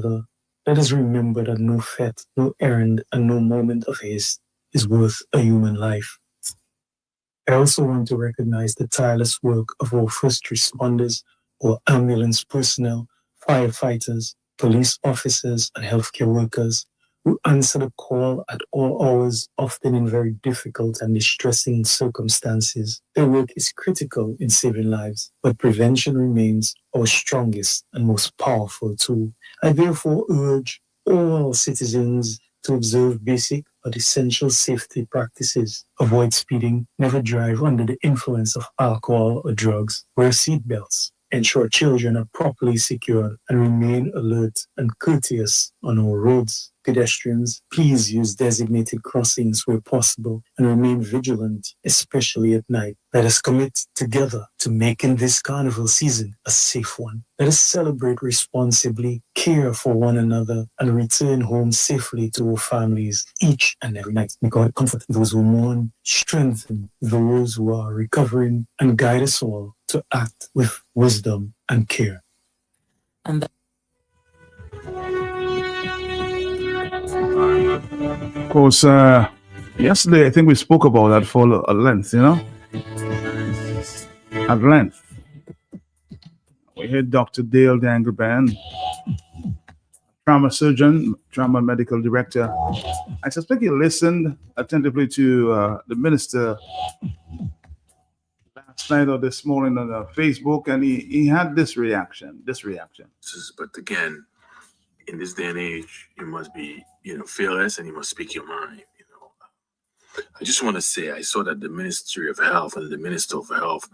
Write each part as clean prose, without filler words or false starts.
another, let us remember that no fate, no errand, and no moment of haste is worth a human life. I also want to recognize the tireless work of our first responders, our ambulance personnel, firefighters, police officers, and healthcare workers who answer the call at all hours, often in very difficult and distressing circumstances. Their work is critical in saving lives, but prevention remains our strongest and most powerful tool. I therefore urge all citizens to observe basic but essential safety practices. Avoid speeding, never drive under the influence of alcohol or drugs, wear seatbelts, ensure children are properly secured, and remain alert and courteous on our roads. Pedestrians, please use designated crossings where possible and remain vigilant, especially at night. Let us commit together to making this carnival season a safe one. Let us celebrate responsibly, care for one another, and return home safely to our families each and every night. May God comfort those who mourn, strengthen those who are recovering, and guide us all to act with wisdom and care. And Of course, yesterday I think we spoke about that for a length, at length. We had Dr. Dale Dangerban, trauma surgeon, trauma medical director. I suspect he listened attentively to the minister last night or this morning on Facebook, and he had this reaction. But again, in this day and age, you must be, fearless, and you must speak your mind. I just want to say, I saw that the Ministry of Health and the Minister of Health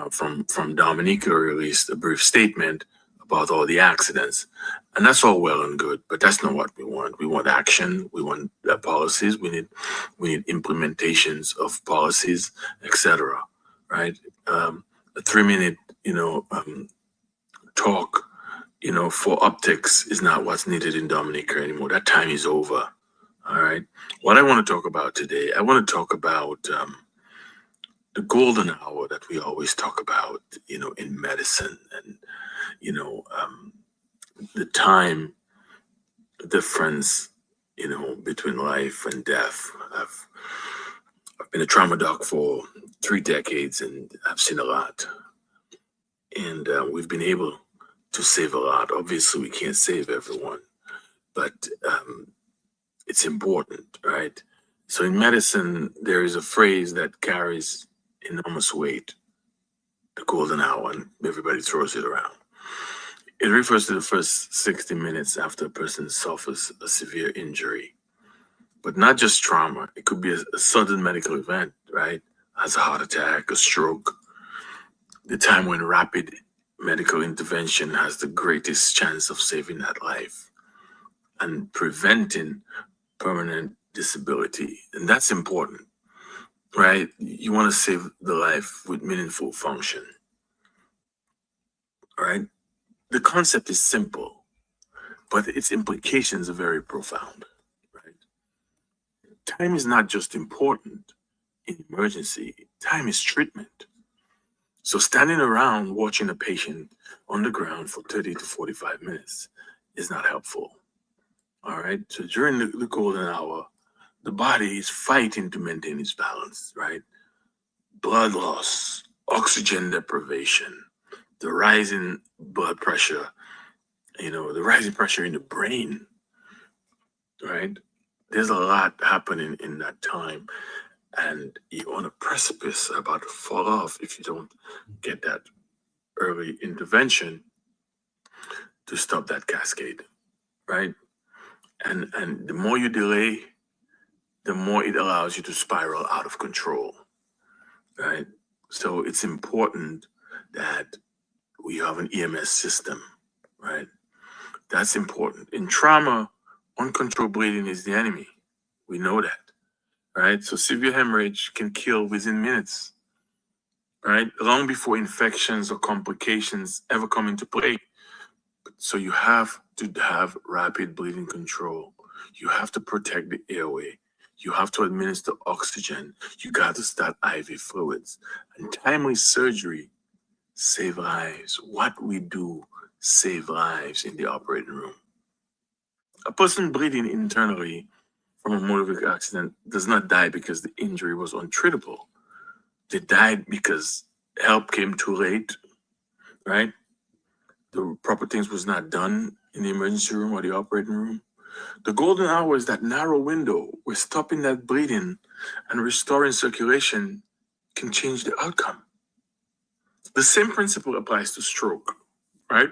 from Dominica released a brief statement about all the accidents, and that's all well and good, but that's not what we want. We want action. We want policies. We need implementations of policies, etc. Right? A 3-minute, talk, for optics is not what's needed in Dominica anymore. That time is over. All right. What I want to talk about today, I want to talk about the golden hour that we always talk about, in medicine, and, the time difference, between life and death. I've been a trauma doc for 3 decades, and I've seen a lot. And we've been able to save a lot. Obviously, we can't save everyone, but it's important, right? So in medicine, there is a phrase that carries enormous weight, the golden hour, and everybody throws it around. It refers to the first 60 minutes after a person suffers a severe injury, but not just trauma. It could be a sudden medical event, right? As a heart attack, a stroke, the time when rapid medical intervention has the greatest chance of saving that life and preventing permanent disability. And that's important, right? You want to save the life with meaningful function, right? The concept is simple, but its implications are very profound, right? Time is not just important in emergency, time is treatment. So standing around watching a patient on the ground for 30 to 45 minutes is not helpful. All right. So during the golden hour, the body is fighting to maintain its balance, right? Blood loss, oxygen deprivation, the rising blood pressure, the rising pressure in the brain, right? There's a lot happening in that time. And you're on a precipice about to fall off if you don't get that early intervention to stop that cascade, right? And the more you delay, the more it allows you to spiral out of control, right? So it's important that we have an EMS system, right? That's important. In trauma, uncontrolled bleeding is the enemy. We know that, right? So severe hemorrhage can kill within minutes, right? Long before infections or complications ever come into play. So you have to have rapid bleeding control. You have to protect the airway. You have to administer oxygen. You got to start IV fluids. And timely surgery save lives. What we do save lives in the operating room. A person bleeding internally from a motor vehicle accident does not die because the injury was untreatable. They died because help came too late, right? The proper things was not done in the emergency room or the operating room. The golden hour is that narrow window where stopping that bleeding and restoring circulation can change the outcome. The same principle applies to stroke, right?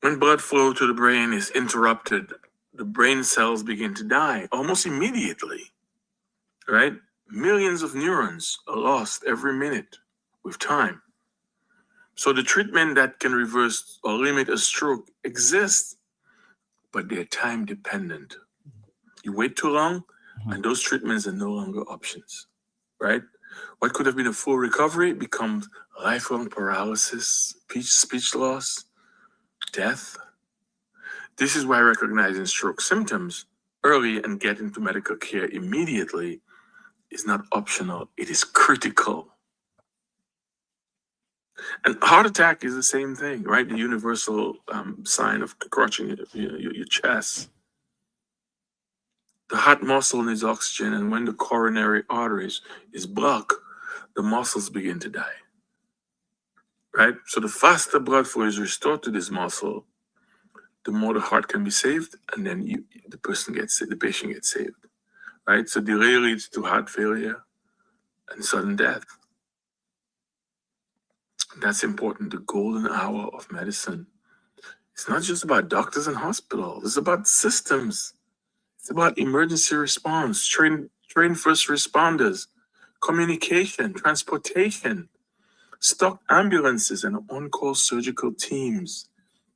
When blood flow to the brain is interrupted, the brain cells begin to die almost immediately, right? Millions of neurons are lost every minute with time. So the treatment that can reverse or limit a stroke exists, but they're time dependent. You wait too long, and those treatments are no longer options, right? What could have been a full recovery becomes lifelong paralysis, speech loss, death. This is why recognizing stroke symptoms early and getting to medical care immediately is not optional, it is critical. And heart attack is the same thing, right? The universal sign of crouching your chest. The heart muscle needs oxygen, and when the coronary arteries is blocked, the muscles begin to die, right? So the faster blood flow is restored to this muscle, the more the heart can be saved, and then the patient gets saved, right? So delay leads to heart failure and sudden death. That's important. The golden hour of medicine. It's not just about doctors and hospitals. It's about systems. It's about emergency response, train first responders, communication, transportation, stock ambulances, and on-call surgical teams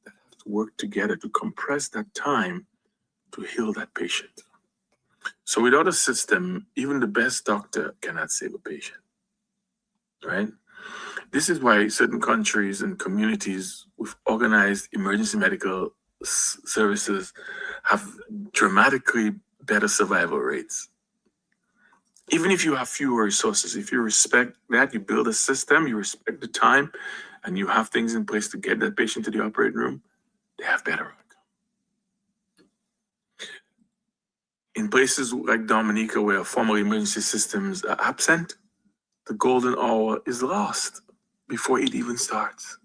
that have to work together to compress that time to heal that patient. So without a system, even the best doctor cannot save a patient, right? This is why certain countries and communities with organized emergency medical services have dramatically better survival rates. Even if you have fewer resources, if you respect that, you build a system, you respect the time, and you have things in place to get that patient to the operating room, they have better outcome. In places like Dominica, where formal emergency systems are absent, the golden hour is lost before it even starts,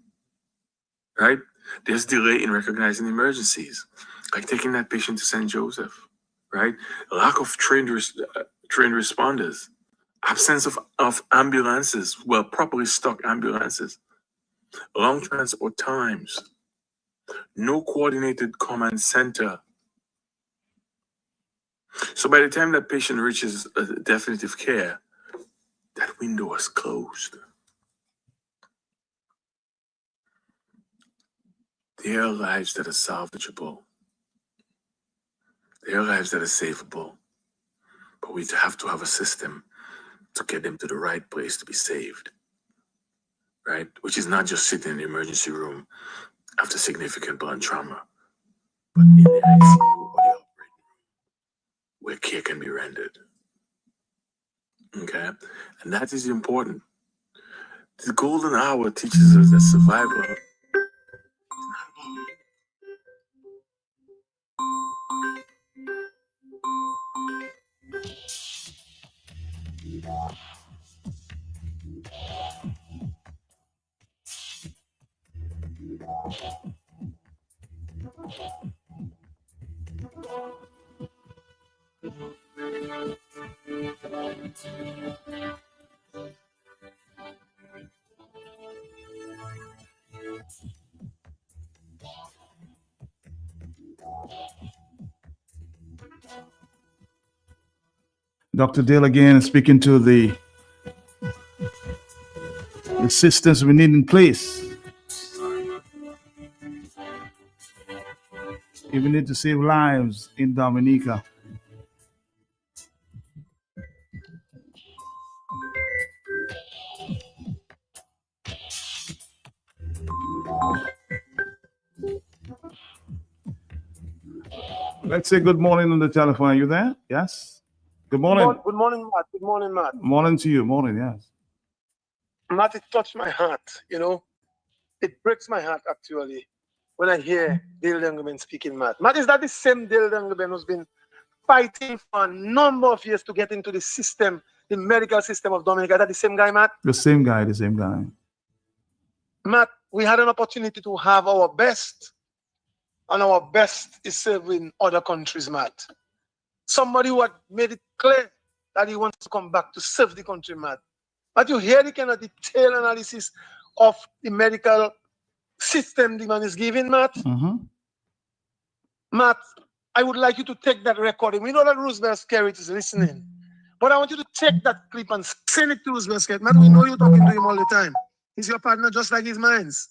right? There's delay in recognizing emergencies, like taking that patient to St. Joseph, right? Lack of trained responders, absence of ambulances, well, properly stocked ambulances, long transport times, no coordinated command center. So by the time that patient reaches definitive care, that window is closed. There are lives that are salvageable. There are lives that are savable. But we have to have a system to get them to the right place to be saved, right? Which is not just sitting in the emergency room after significant blunt trauma, but in the ICU or the operating room where care can be rendered. Okay? And that is important. The golden hour teaches us that survival is not about Dr. Dale again speaking to the systems we need in place. If we need to save lives in Dominica. Let's say good morning on the telephone. Are you there? Yes? Good morning. Good morning, Matt. Good morning, Matt. Morning to you. Morning, yes. Matt, it touched my heart, you know. It breaks my heart, actually. when I hear Dale Dangleben speaking, Matt. Matt, is that the same Dale Dangleben who's been fighting for a number of years to get into the system, the medical system of Dominica? Is that the same guy, Matt? The same guy, the same guy. Matt, we had an opportunity to have our best, and our best is serving other countries, Matt. Somebody who had made it clear that he wants to come back to serve the country, Matt. But you hear the kind of detailed analysis of the medical system the man is giving, Matt. Matt, I would like you to take that recording. We know that Roosevelt Skerrit is listening, but I want you to take that clip and send it to Roosevelt Skerrit. Matt, we know you're talking to him all the time. He's your partner just like his mine's.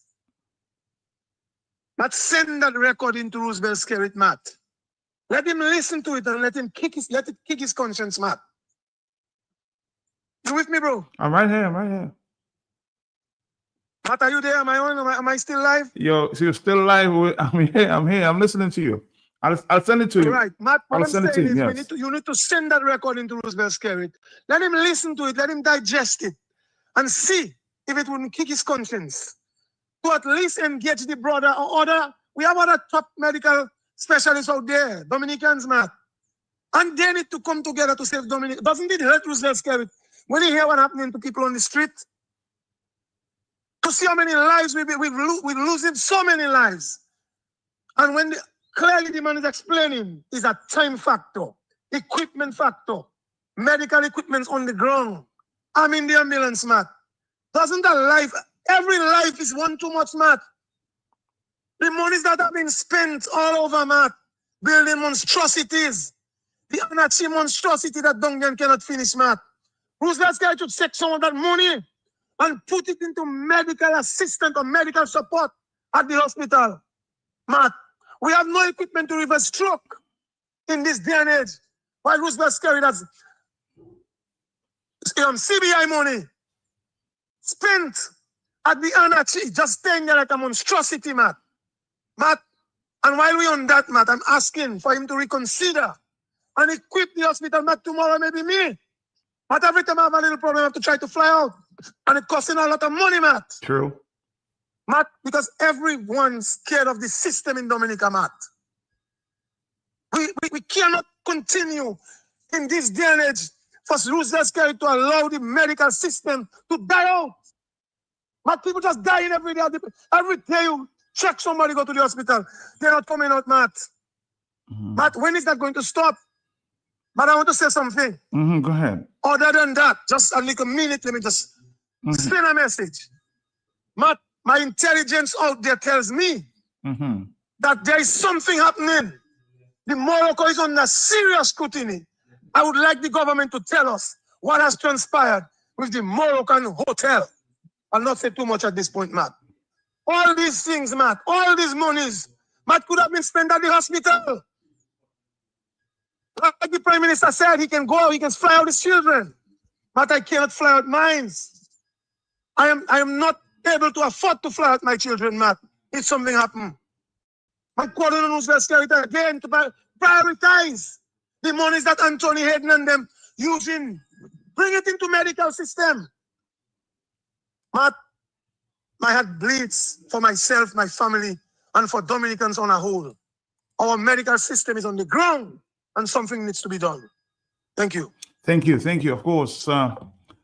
Matt, send that recording to Roosevelt Skerrit, Matt. Let him listen to it and let it kick his conscience, Matt. You with me, bro? I'm right here. I'm right here. Matt, are you there? Am I on? Am I still live? Yo, so you're still alive? I'm here. I'm here. I'm listening to you. I'll send it to you. Right, Matt. What I'll I'm send it to saying him, is, yes. you need to send that recording to Roosevelt Skerrit. Let him listen to it. Let him digest it, and see if it wouldn't kick his conscience. To at least engage the brother or other. We have other top medical specialists out there, Dominicans, Matt, and they need to come together to save Dominica. Doesn't it hurt Roosevelt Skerrit when you hear what happening to people on the street? To see how many lives we're losing, so many lives. And when clearly the man is explaining, is a time factor, equipment factor, medical equipment's on the ground. I'm in the ambulance, Matt. Doesn't that life, every life is one too much, Matt. The monies that have been spent all over, Matt, building monstrosities, the anarchy monstrosity that Dungan cannot finish, Matt. Roosevelt Skerrit should take some of that money and put it into medical assistance or medical support at the hospital. Matt, we have no equipment to reverse stroke in this day and age. While Roosevelt Skerrit has CBI money spent at the anarchy, just staying there like a monstrosity, Matt. Matt, and while we're on that, Matt, I'm asking for him to reconsider and equip the hospital. Matt, tomorrow maybe me. But every time I have a little problem, I have to try to fly out. And it costing a lot of money, Matt. True. Matt, because everyone's scared of the system in Dominica, Matt. We cannot continue in this day and age for Roosevelt Skerrit to allow the medical system to die out. Matt, people just dying every day. Every day you check somebody, go to the hospital. They're not coming out, Matt. Matt, when is that going to stop? But I want to say something. Go ahead. Other than that, just a little minute, let me just spin a message. Matt, my intelligence out there tells me that there is something happening. The Morocco is under serious scrutiny. I would like the government to tell us what has transpired with the Moroccan hotel. I'll not say too much at this point, Matt. All these things, Matt, all these monies, Matt, could have been spent at the hospital. Like the Prime Minister said, he can go out, he can fly out his children. But I cannot fly out mine. I am not able to afford to fly out my children, Matt, if something happens. I'm calling on Roosevelt Skerrit again to prioritize the monies that Anthony Hayden and them using. Bring it into medical system. Matt, my heart bleeds for myself, my family, and for Dominicans on a whole. Our medical system is on the ground, and something needs to be done. Thank you. Thank you. Thank you. Of course,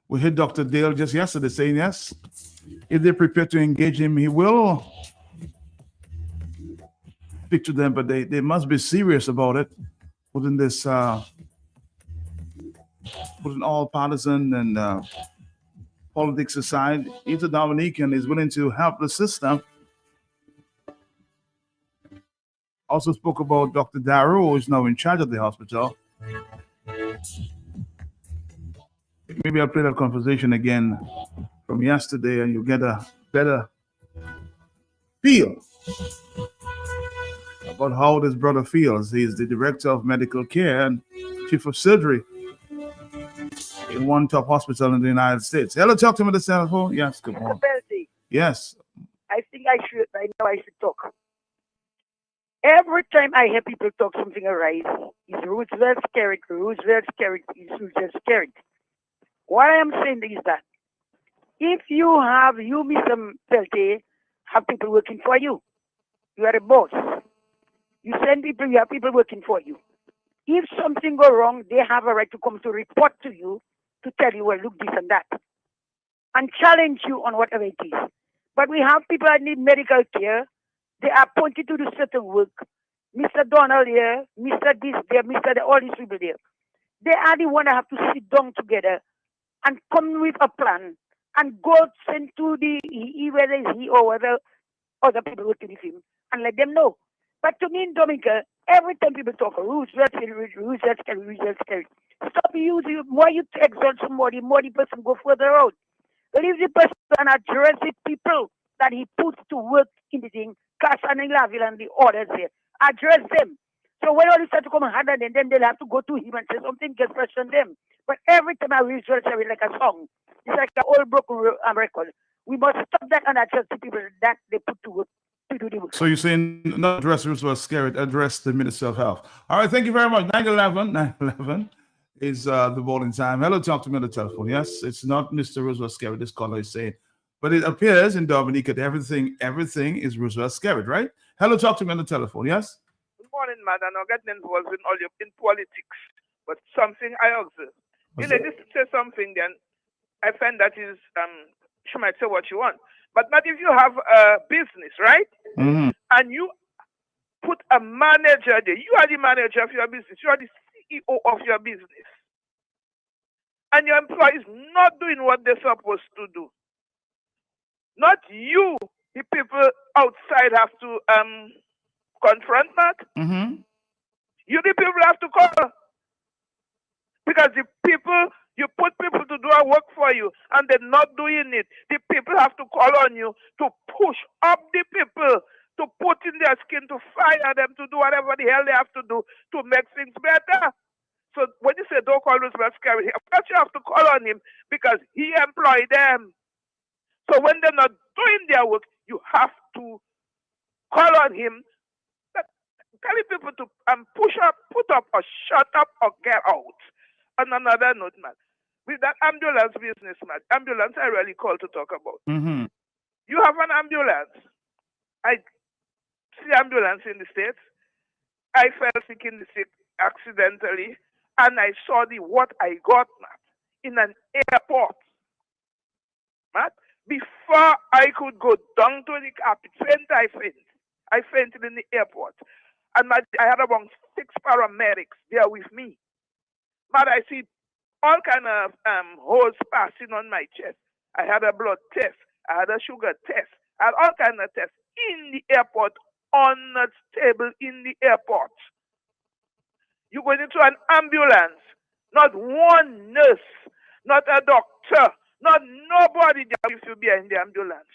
we heard Dr. Dale just yesterday saying yes. If they're prepared to engage him, he will speak to them, but they must be serious about it. Putting this, putting all partisan and politics aside, if the Dominican is willing to help the system. Also spoke about Dr. Darrow, who is now in charge of the hospital. Maybe I'll play that conversation again from yesterday and you'll get a better feel about how this brother feels. He's the director of medical care and chief of surgery in one top hospital in the United States. Hello, talk to me on the telephone. Yes, good morning. Yes. I think I should talk. Every time I hear people talk, something arise. It's Roosevelt Skerrit, Roosevelt Skerrit, it's Roosevelt Skerrit. What I am saying is that if you, Mr. Peltier, have people working for you, You are a boss. You send people, you have people working for you. If something go wrong, they have a right to come to report to you to tell you, well, look, this and that, and challenge you on whatever it is. But we have people that need medical care. They are appointed to do certain work. Mr. Donald here, Mr. this there, Mr. There, all these people there. They are the one that have to sit down together and come with a plan and go send to the whether it's he or whether other people working with him and let them know. But to me in Dominica, every time people talk, Roosevelt, stop using, more you exalt somebody, more the person go further out. Leave the person and address the people that he puts to work in the thing, Cass and Laville and the others there. Address them. So when all this start to come and handle them, then they'll have to go to him and say something gets fresh on them. But every time I read it like a song, it's like an old broken record. We must stop that and address the people that they put to work to do the work. So you're saying not address Roosevelt Skerrit, address the Minister of Health. All right, thank you very much. 911 is the bowling time. Hello, talk to me on the telephone. Yes, it's not Mr. Roosevelt Skerrit, this caller is saying. But it appears in Dominica that everything is Roosevelt Skerrit, right? Hello, talk to me on the telephone. Yes? Good morning, man. I'm not getting involved in politics, but something I observe. You know, just to say something, then I find that is, she might say what you want. But not if you have a business, right? Mm-hmm. And you put a manager there. You are the manager of your business. You are the CEO of your business. And your employees not doing what they're supposed to do. Not you, the people outside have to confront that. Mm-hmm. You, the people, have to call. Because the people, you put people to do a work for you and they're not doing it. The people have to call on you to push up the people, to put in their skin, to fire them, to do whatever the hell they have to do to make things better. So when you say don't call Roosevelt Skerrit, of course you have to call on him because he employed them. So when they're not doing their work, you have to call on him. Telling people to push up, put up, or shut up, or get out. On another note, man, with that ambulance business, man, ambulance I really call to talk about. Mm-hmm. You have an ambulance. I see ambulance in the States. I fell sick in the sick accidentally, and I saw what I got, man, in an airport. Man, before I could go down to the carpet, I fainted in the airport. And I had about 6 paramedics there with me. But I see all kind of holes passing on my chest. I had a blood test. I had a sugar test. I had all kind of tests in the airport, on the table in the airport. You go into an ambulance, not one nurse, not a doctor, not nobody there with you behind the ambulance.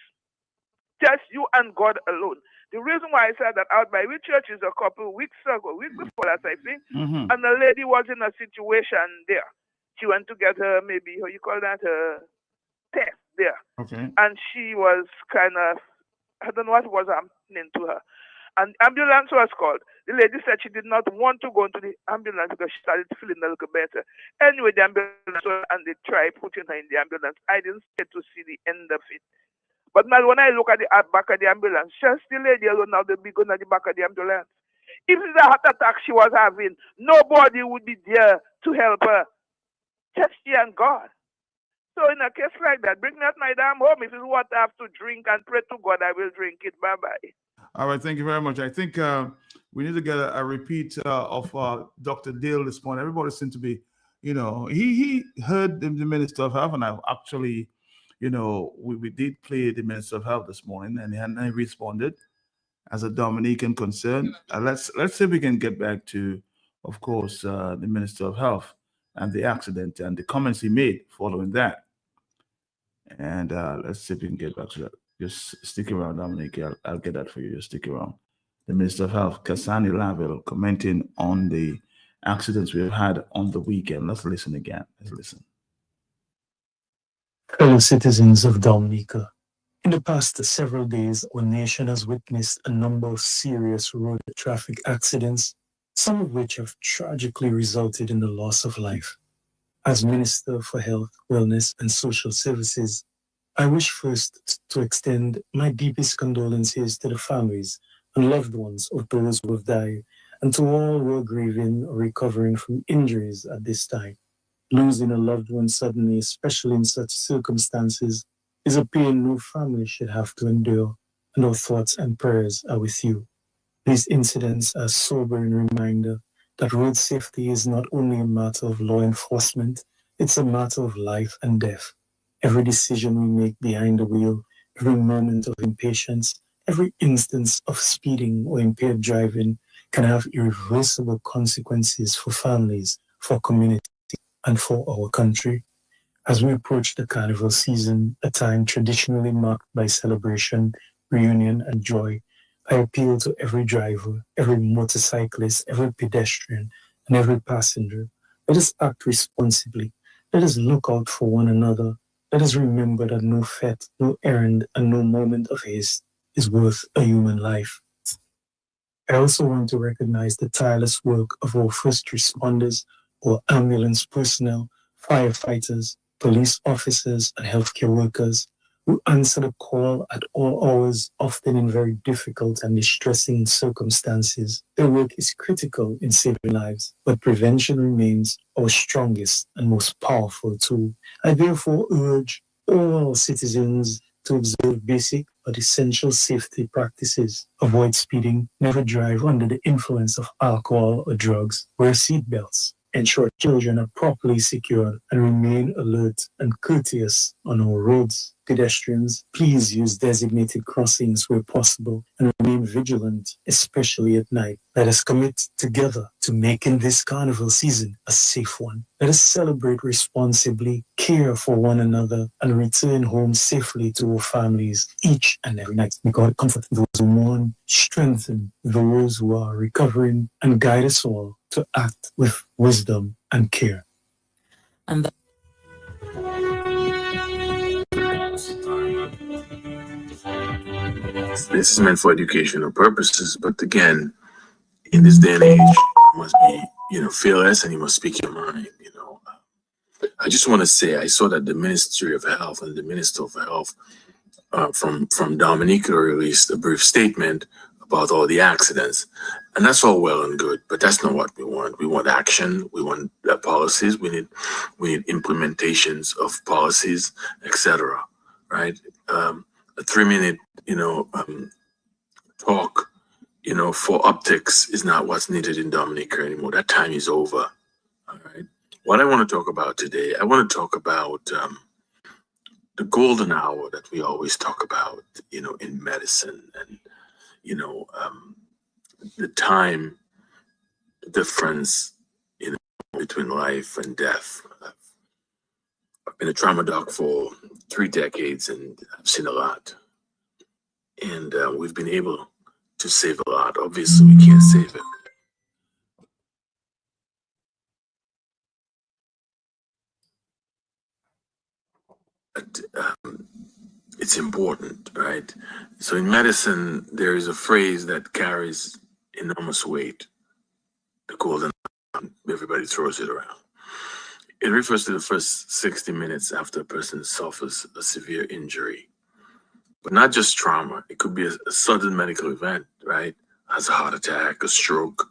Just you and God alone. The reason why I said that out by which church is a couple weeks before that, I think, Mm-hmm. and the lady was in a situation there. She went to get her, maybe, how you call that, test there. Okay. And she was kind of, I don't know what was happening to her. And ambulance was called. The lady said she did not want to go into the ambulance because she started feeling a little better. Anyway, the ambulance, and they tried putting her in the ambulance. I didn't get to see the end of it. But man, when I look at the back of the ambulance, just the lady alone now, the big gun at the back of the ambulance. If it's a heart attack she was having, nobody would be there to help her. Just she and God. So in a case like that, bring me at my damn home. If it's what I have to drink and pray to God, I will drink it. Bye-bye. All right, thank you very much. I think we need to get a repeat of Dr. Dale this morning. Everybody seemed to be, he heard the Minister of Health, and I actually, we did play the Minister of Health this morning, and he responded as a Dominican concern. Let's see if we can get back to, of course, the Minister of Health and the accident and the comments he made following that. And let's see if we can get back to that. Just stick around, Dominic. I'll get that for you. Just stick around. The Minister of Health, Kasani Laville, commenting on the accidents we've had on the weekend. Let's listen again. Let's listen. Fellow citizens of Dominica, in the past several days, our nation has witnessed a number of serious road traffic accidents, some of which have tragically resulted in the loss of life. As Minister for Health, Wellness, and Social Services, I wish first to extend my deepest condolences to the families and loved ones of those who have died, and to all who are grieving or recovering from injuries at this time. Losing a loved one suddenly, especially in such circumstances, is a pain no family should have to endure, and our thoughts and prayers are with you. These incidents are a sobering reminder that road safety is not only a matter of law enforcement, it's a matter of life and death. Every decision we make behind the wheel, every moment of impatience, every instance of speeding or impaired driving can have irreversible consequences for families, for communities, and for our country. As we approach the carnival season, a time traditionally marked by celebration, reunion, and joy, I appeal to every driver, every motorcyclist, every pedestrian, and every passenger. Let us act responsibly. Let us look out for one another. Let us remember that no fete, no errand, and no moment of haste is worth a human life. I also want to recognize the tireless work of our first responders, our ambulance personnel, firefighters, police officers, and healthcare workers who answer the call at all hours, often in very difficult and distressing circumstances. Their work is critical in saving lives, but prevention remains our strongest and most powerful tool. I therefore urge all citizens to observe basic but essential safety practices. Avoid speeding, never drive under the influence of alcohol or drugs, wear seatbelts, ensure children are properly secured, and remain alert and courteous on our roads. Pedestrians, please use designated crossings where possible and remain vigilant, especially at night. Let us commit together to making this carnival season a safe one. Let us celebrate responsibly, care for one another, and return home safely to our families each and every night. May God comfort those who mourn, strengthen those who are recovering, and guide us all to act with wisdom and care. And the This is meant for educational purposes, but again, in this day and age, you must be, fearless, and you must speak your mind. I just want to say, I saw that the Ministry of Health and the Minister of Health from Dominica released a brief statement about all the accidents, and that's all well and good, but that's not what we want. We want action. We want policies. We need implementations of policies, etc. Right? A 3-minute, talk, for optics is not what's needed in Dominica anymore. That time is over. All right. What I want to talk about today, I want to talk about the golden hour that we always talk about, in medicine, and the time difference, between life and death. I've been a trauma doc for 3 decades, and I've seen a lot. And we've been able to save a lot. Obviously, we can't save it. But it's important, right? So in medicine, there is a phrase that carries enormous weight. The golden hour. Everybody throws it around. It refers to the first 60 minutes after a person suffers a severe injury. But not just trauma. It could be a sudden medical event, right? As a heart attack, a stroke.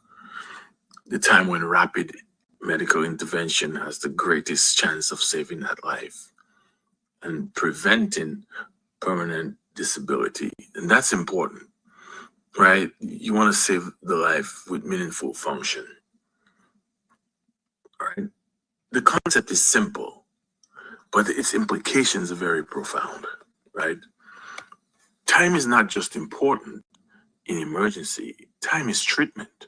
The time when rapid medical intervention has the greatest chance of saving that life and preventing permanent disability. And that's important, right? You want to save the life with meaningful function, right? The concept is simple, but its implications are very profound, right? Time is not just important in emergency, time is treatment.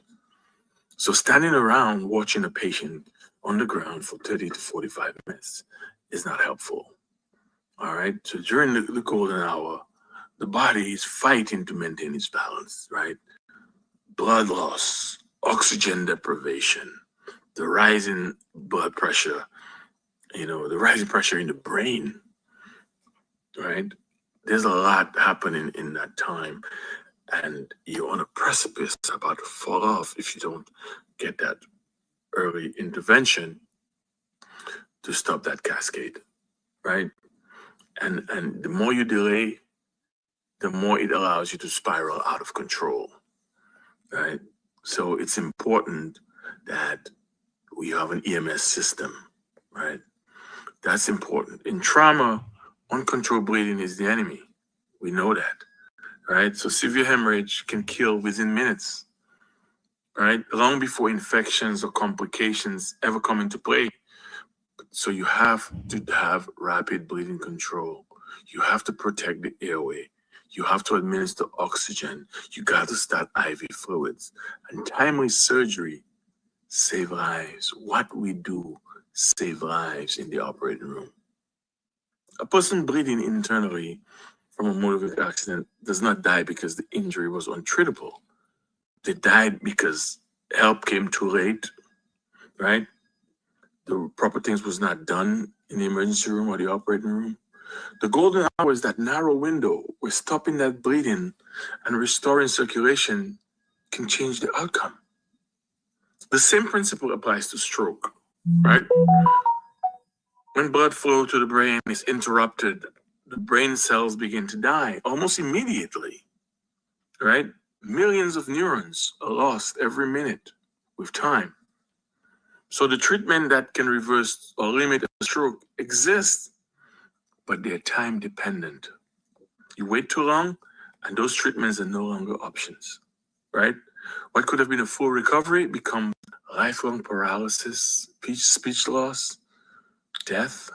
So standing around watching a patient on the ground for 30 to 45 minutes is not helpful. All right. So during the golden hour, the body is fighting to maintain its balance, right? Blood loss, oxygen deprivation, the rising blood pressure, the rising pressure in the brain, right? There's a lot happening in that time, and you're on a precipice about to fall off if you don't get that early intervention to stop that cascade, right? And the more you delay, the more it allows you to spiral out of control. right? So it's important that we have an EMS system, right? That's important. In trauma, uncontrolled bleeding is the enemy. We know that, right? So severe hemorrhage can kill within minutes, right? Long before infections or complications ever come into play. So you have to have rapid bleeding control. You have to protect the airway. You have to administer oxygen. You got to start IV fluids. And timely surgery save lives. What we do save lives in the operating room. A person bleeding internally from a motor vehicle accident does not die because the injury was untreatable. They died because help came too late, right? The proper things was not done in the emergency room or the operating room. The golden hour is that narrow window where stopping that bleeding and restoring circulation can change the outcome. The same principle applies to stroke, right? When blood flow to the brain is interrupted, the brain cells begin to die almost immediately, right? Millions of neurons are lost every minute with time. So the treatment that can reverse or limit a stroke exists, but they're time dependent. You wait too long, and those treatments are no longer options, right? What could have been a full recovery becomes lifelong paralysis, speech loss, death.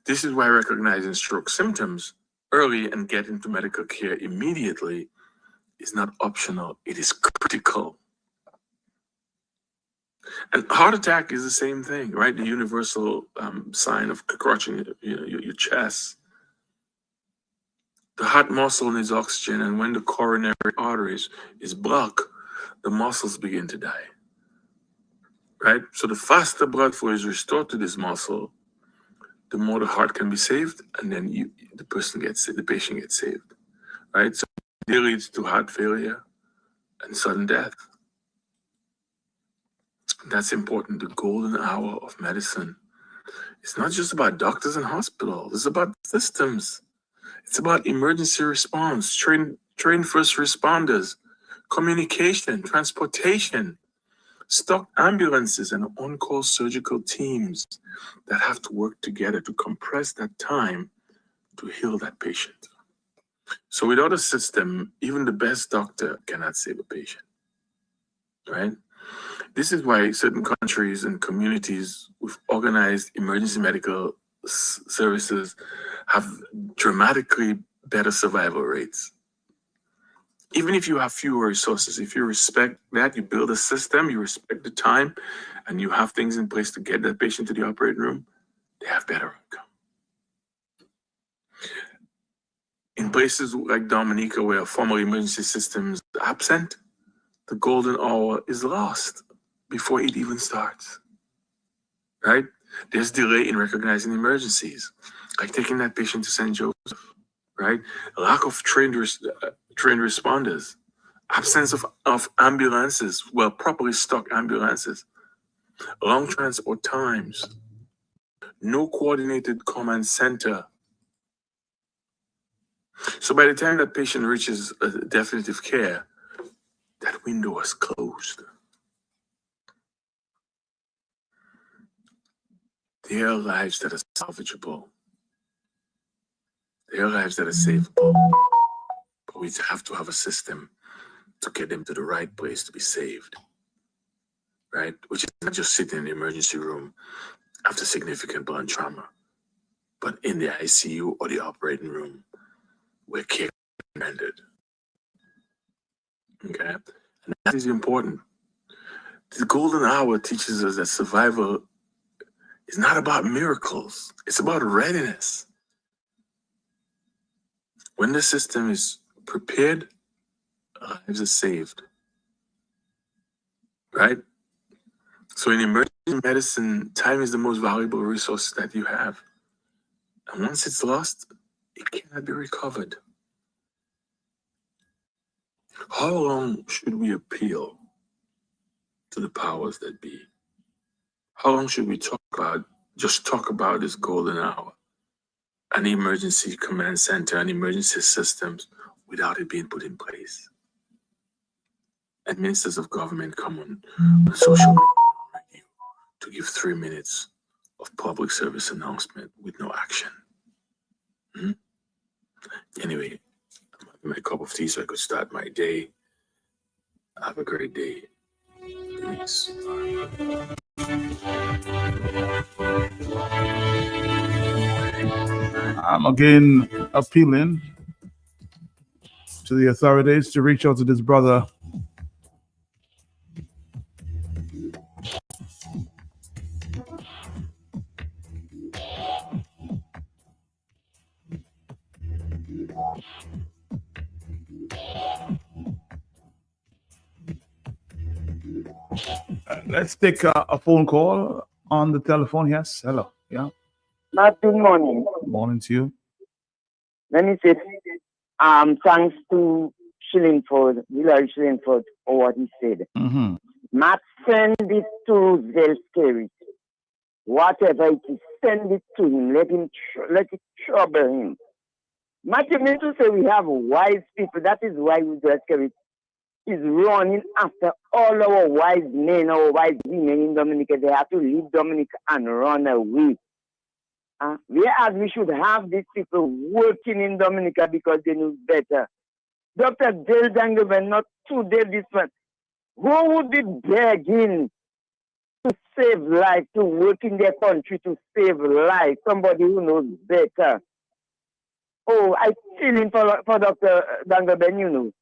This is why recognizing stroke symptoms early and getting to medical care immediately is not optional, it is critical. And heart attack is the same thing, right? The universal sign of crouching your chest. The heart muscle needs oxygen, and when the coronary arteries is blocked, the muscles begin to die, right? So the faster blood flow is restored to this muscle, the more the heart can be saved, and then the patient gets saved, right? So it leads to heart failure and sudden death. That's important. The golden hour of medicine. It's not just about doctors and hospitals. It's about systems. It's about emergency response, trained first responders, communication, transportation, stock ambulances, and on-call surgical teams that have to work together to compress that time to heal that patient. So without a system, even the best doctor cannot save a patient, right? This is why certain countries and communities with organized emergency medical services have dramatically better survival rates. Even if you have fewer resources, if you respect that, you build a system, you respect the time, and you have things in place to get that patient to the operating room, they have better outcome. In places like Dominica, where formal emergency systems are absent, the golden hour is lost before it even starts, right? There's delay in recognizing emergencies, like taking that patient to St. Joseph, right? A lack of trained responders, absence of ambulances, well, properly stocked ambulances, long transport times, no coordinated command center. So by the time that patient reaches definitive care, that window is closed. There are lives that are salvageable. There are lives that are savable. But we have to have a system to get them to the right place to be saved, right? Which is not just sitting in the emergency room after significant blunt trauma, but in the ICU or the operating room where care is rendered. Okay? And that is important. The golden hour teaches us that survival is not about miracles. It's about readiness. When the system is prepared, lives are saved. Right? So in emergency medicine, time is the most valuable resource that you have. And once it's lost, it cannot be recovered. How long should we appeal to the powers that be? How long should we talk about this golden hour, an emergency command center, and emergency systems without it being put in place? and ministers of government come on social media to give 3 minutes of public service announcement with no action. Anyway, I'm having my cup of tea so I could start my day. Have a great day. Peace. I'm again appealing to the authorities to reach out to this brother. Let's take a phone call on the telephone. Yes, hello. Yeah, Matt, good morning. morning to you. Let me say, thanks to Shillingford, Hillary Shillingford, for what he said. Mm-hmm. Matt, send it to Zelskeri. Whatever it is, send it to him. Let it trouble him. Matt, you mean to say we have wise people. That is why Zelskeri is running after all our wise men, our wise women in Dominica. They have to leave Dominica and run away. Whereas we should have these people working in Dominica because they know better. Dr. Dale Dangleben, not today, this one. Who would be begging to save life, to work in their country to save life? Somebody who knows better. Oh, I feel in for Dr. Dangleben, you know.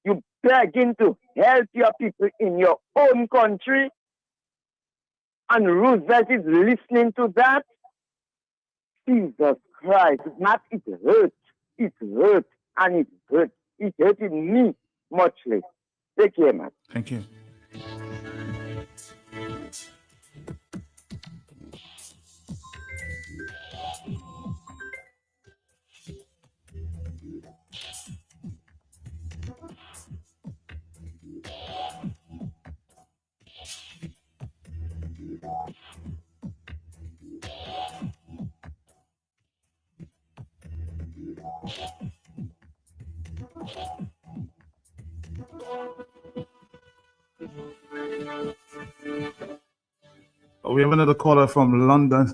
You begging to help your people in your own country, and Roosevelt is listening to that. Jesus Christ, it hurts. It hurts, and it hurts. It's hurting me muchly. Take care, man. Thank you. We have another caller from London,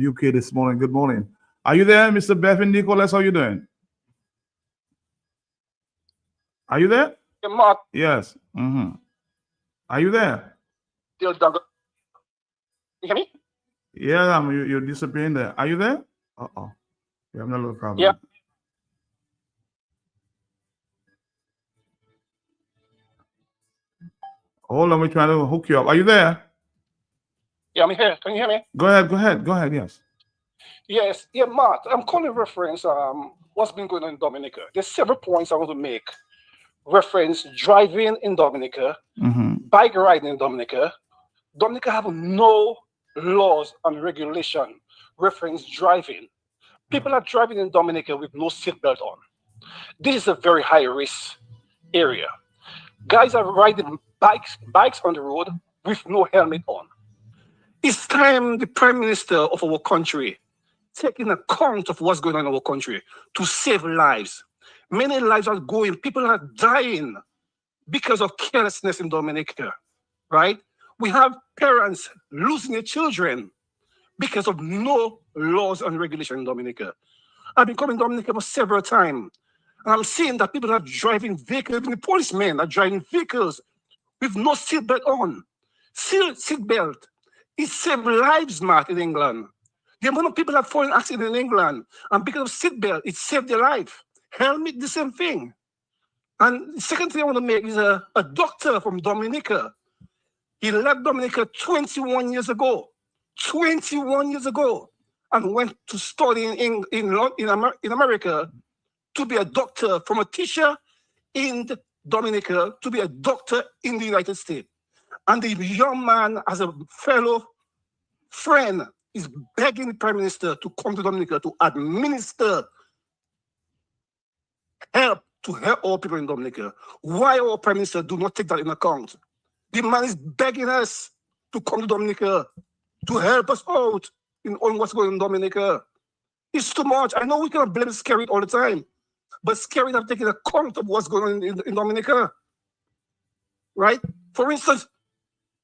UK this morning. Good morning. Are you there, Mr. Bevin Nicholas? How are you doing? Are you there? Yeah, Mark, Yes. Mm-hmm. Are you there? Dale Douglas. You hear me? Yeah, you're disappearing there. Are you there? Uh-oh. We have a little problem. Yeah. Hold on, we're trying to hook you up. Are you there? Yeah, I'm here. Can you hear me? Go ahead, yes. Yes. Yeah, Mark, I'm calling reference what's been going on in Dominica. There's several points I want to make. Reference driving in Dominica, bike riding in Dominica. Dominica have no laws and regulation. Reference driving. People are driving in Dominica with no seatbelt on. This is a very high risk area. Guys are riding bikes on the road with no helmet on. It's time the Prime Minister of our country taking account of what's going on in our country to save lives. Many lives are going, people are dying because of carelessness in Dominica, right? We have parents losing their children because of no laws and regulation in Dominica. I've been coming to Dominica for several times, and I'm seeing that people are driving vehicles, even the policemen are driving vehicles with no seatbelt on. Seatbelt, it saved lives, Matt, in England. The amount of people that fall in accident in England, and because of seatbelt, it saved their life. Helmet, the same thing. And the second thing I want to make is a doctor from Dominica. He left Dominica 21 years ago. 21 years ago. And went to study in America to be a doctor, from a teacher in Dominica to be a doctor in the United States. And the young man, as a fellow friend, is begging the Prime Minister to come to Dominica to administer help to help all people in Dominica. Why our Prime Minister do not take that in account? The man is begging us to come to Dominica to help us out on what's going on in Dominica. It's too much. I know we cannot blame Skerrit all the time, but Skerrit have taken account of what's going on in Dominica. right? For instance,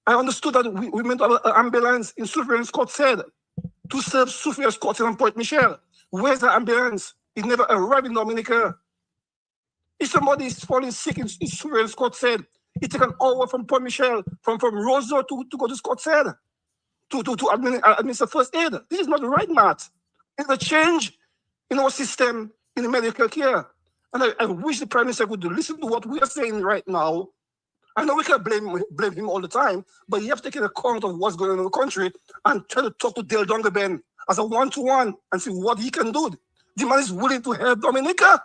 I understood that we meant an ambulance in surveillance court said to serve surveillance court in Port Michel. Where's the ambulance? It never arrived in Dominica. If somebody is falling sick in surveillance court said, it takes an hour from Port Michel, from Roseau to go to Scott said to administer first aid. This is not right, Matt. It's a change in our system in the medical care. And I wish the Prime Minister would listen to what we are saying right now. I know we can't blame him all the time, but you have to take account of what's going on in the country and try to talk to Dale Dongerben as a one-to-one and see what he can do. The man is willing to help Dominica.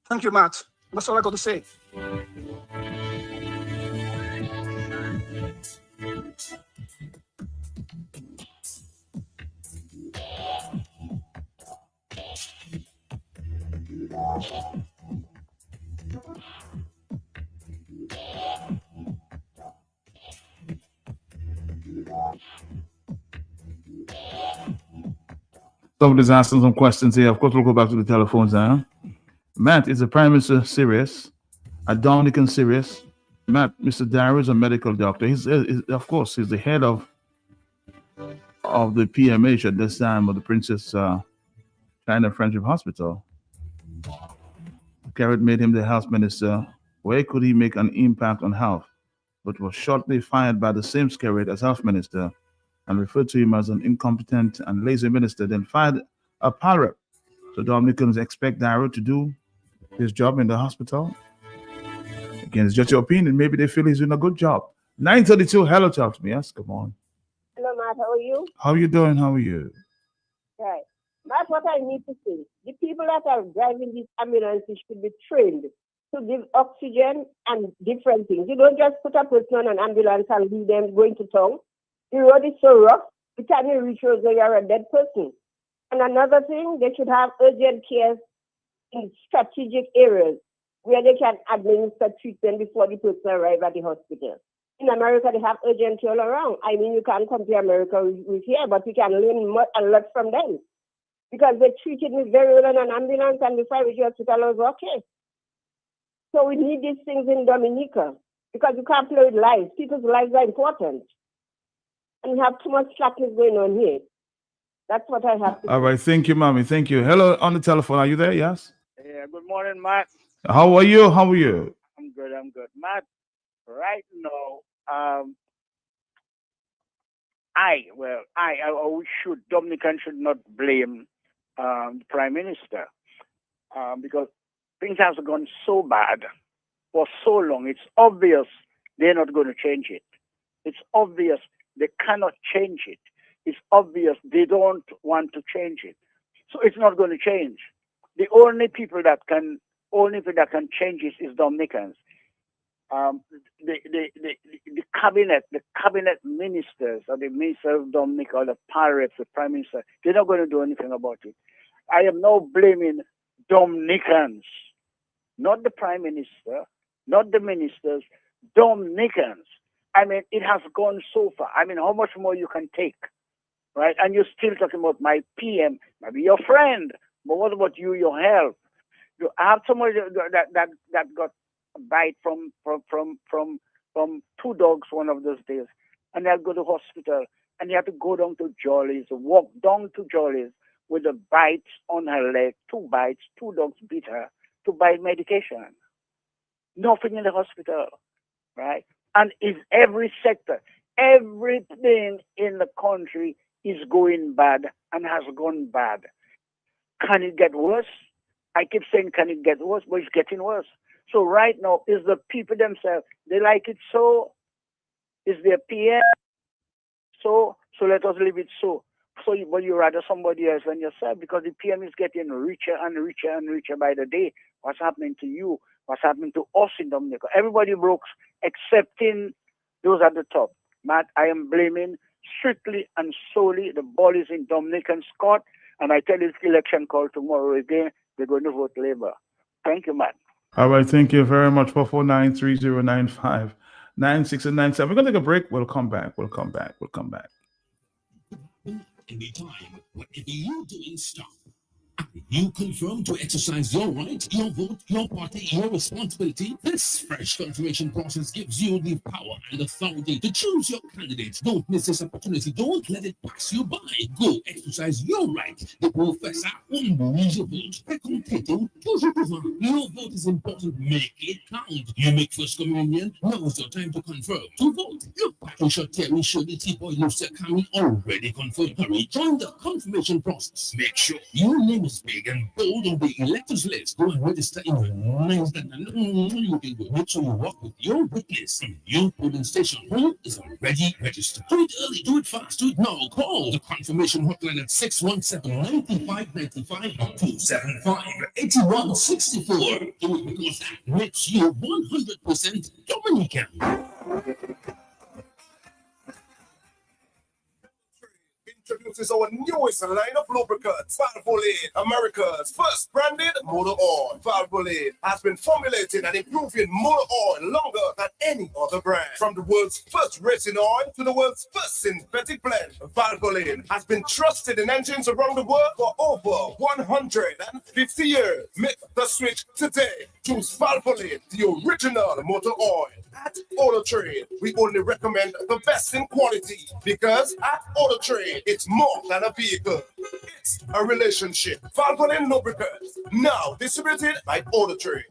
Thank you, Matt. That's all I got to say. Somebody's asking some questions here. Of course, we'll go back to the telephones now. Matt, is the Prime Minister serious? Are Dominican serious? Matt, Mr. Darrow is a medical doctor. He's of course, he's the head of the PMH at this time of the Princess China Friendship Hospital. Garrett made him the health minister. Where could he make an impact on health? But was shortly fired by the same Garrett as health minister and referred to him as an incompetent and lazy minister, then fired a pirate. So Dominicans expect Darrow to do his job in the hospital. Again, it's just your opinion. Maybe they feel he's doing a good job. 932, hello, talk to me. Yes, come on. Hello, Matt. How are you? How are you doing? How are you? Right. That's what I need to say. The people that are driving these ambulances should be trained to give oxygen and different things. You don't just put a person on an ambulance and leave them going to town. The road is so rough, you can't even reach roads where you're a dead person. And another thing, they should have urgent care in strategic areas where they can administer treatment before the person arrives at the hospital. In America, they have urgent care all around. I mean, you can't compare America with here, but you can learn a lot from them. Because they treated me very well in an ambulance, and before I reached the hospital, I was okay. So we need these things in Dominica, because you can't play with lives. People's lives are important. And we have too much slackness going on here. That's what I have to All right, thank you, mommy. Thank you. Hello, on the telephone. Are you there? Yes? Yeah, good morning, Matt. How are you? How are you? I'm good, Matt, right now, Dominican should not blame the Prime Minister because things have gone so bad for so long. It's obvious they're not going to change it. It's obvious they cannot change it. It's obvious they don't want to change it. So it's not going to change. The only people that can change it is Dominicans. The cabinet ministers, or the minister of Dominica, or the pirates, the prime minister, they're not going to do anything about it. I am now blaming Dominicans, not the prime minister, not the ministers, Dominicans. I mean, it has gone so far. I mean, how much more you can take, right? And you're still talking about my PM, maybe your friend, but what about you, your health? You have somebody that got a bite from two dogs one of those days, and they'll go to hospital, and you have to go down to Jolly's, walk down to Jolly's with the bites on her leg, 2 bites, 2 dogs beat her to buy medication. Nothing in the hospital, right? And it's every sector, everything in the country is going bad and has gone bad. Can it get worse? I keep saying, can it get worse? But it's getting worse. So right now, is the people themselves, they like it so? Is their PM so? So let us leave it so. So, but you rather somebody else than yourself, because the PM is getting richer and richer and richer by the day. What's happening to you? What's happening to us in Dominica? Everybody broke, excepting those at the top. Matt, I am blaming strictly and solely the ball is in Dominican court, and I tell you, this election call tomorrow again, they're going to vote Labour. Thank you, Matt. All right, thank you very much. 449-3095-96 and 97. We're going to take a break. We'll come back. Anytime, whatever you're doing, stop. You confirm to exercise your right, your vote, your party, your responsibility. This fresh confirmation process gives you the power and authority to choose your candidate. Don't miss this opportunity. Don't let it pass you by. Go exercise your right. The professor your vote. Your vote is important. Make it count. You make first communion. Now is your time to confirm. To vote. Your Patricia Terry Shirley T-Boy Lucia Kami already confirmed. Hurry, join the confirmation process. Make sure your name is big and bold on the electors list. Go and register in your nice you can go. Make sure you walk with your witness in your polling station. Who is already registered? Do it early, do it fast, do it now. Call the confirmation hotline at 617-9595 or 275-8164. Do it because that makes you 100% Dominican. Introduces our newest line of lubricants, Valvoline, America's first branded motor oil. Valvoline has been formulating and improving motor oil longer than any other brand. From the world's first racing oil to the world's first synthetic blend, Valvoline has been trusted in engines around the world for over 150 years. Make the switch today. Choose Valvoline, the original motor oil. At Auto Trade, we only recommend the best in quality because at Auto Trade, it's more than a vehicle. It's a relationship. Valvoline lubricants, now distributed by Auto Trade.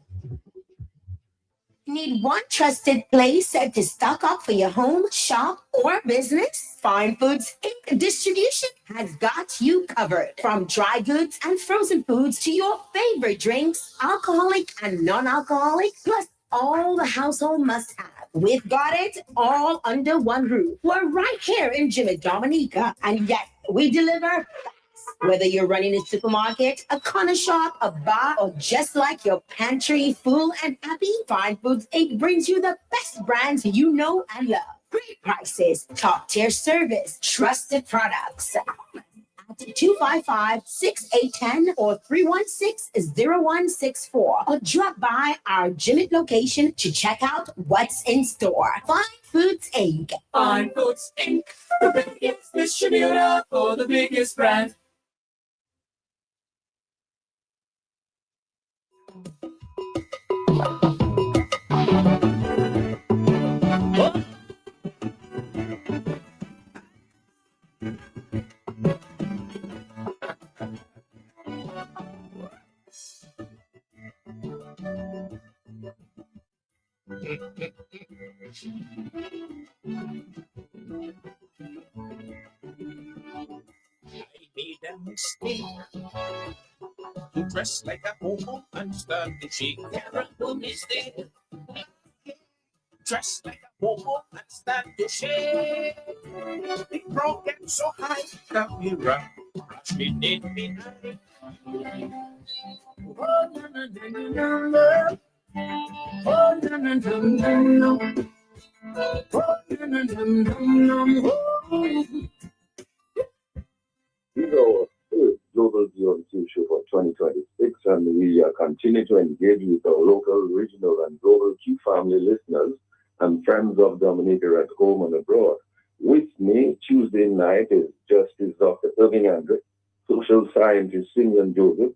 Need one trusted place to stock up for your home, shop, or business? Fine Foods Inc. Distribution has got you covered. From dry goods and frozen foods to your favorite drinks, alcoholic and non-alcoholic, plus all the household must-have. We've got it all under one roof. We're right here in Jimmy Dominica, and yet we deliver fast. Whether you're running a supermarket, a corner shop, a bar, or just like your pantry full and happy, Fine Foods Inc. brings you the best brands you know and love. Great prices, top-tier service, trusted products. 255-6810 or 316-0164 or drop by our Jimmy location to check out what's in store. Fine Foods Inc. Fine Foods Inc. The biggest distributor for the biggest brand. Made a mistake to dress like a homo and start to shake. Terrible mistake. Dress like a homo and start to shake. The crowd gets so high that we run, rushing in midnight. Oh, no, no, no, no, no. Oh, no, no, no, no, no. Oh, no, no, no, no, no. These are our first Global GMC show for 2026, and we continue to engage with our local, regional, and global Q family listeners and friends of Dominica at home and abroad. With me Tuesday night is Justice Dr. Irving Andre, social scientist Simeon Joseph,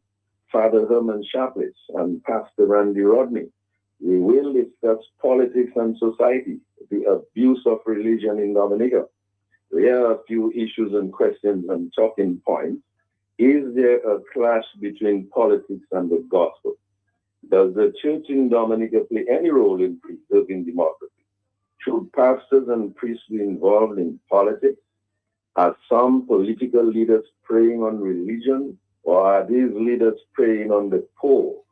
Father Herman Chaplitz, and Pastor Randy Rodney. We will discuss politics and society, the abuse of religion in Dominica. There are a few issues and questions and talking points. Is there a clash between politics and the gospel? Does the church in Dominica play any role in preserving democracy? Should pastors and priests be involved in politics? Are some political leaders preying on religion, or are these leaders preying on the poor?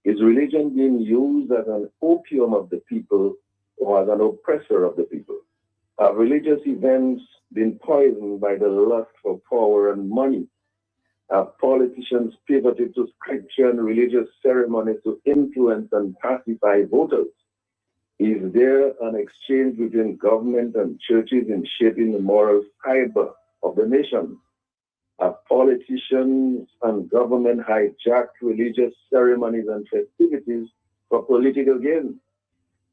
Is religion being used as an opium of the people or as an oppressor of the people? Have religious events been poisoned by the lust for power and money? Have politicians pivoted to scripture and religious ceremonies to influence and pacify voters? Is there an exchange between government and churches in shaping the moral fiber of the nation? Have politicians and government hijacked religious ceremonies and festivities for political gain?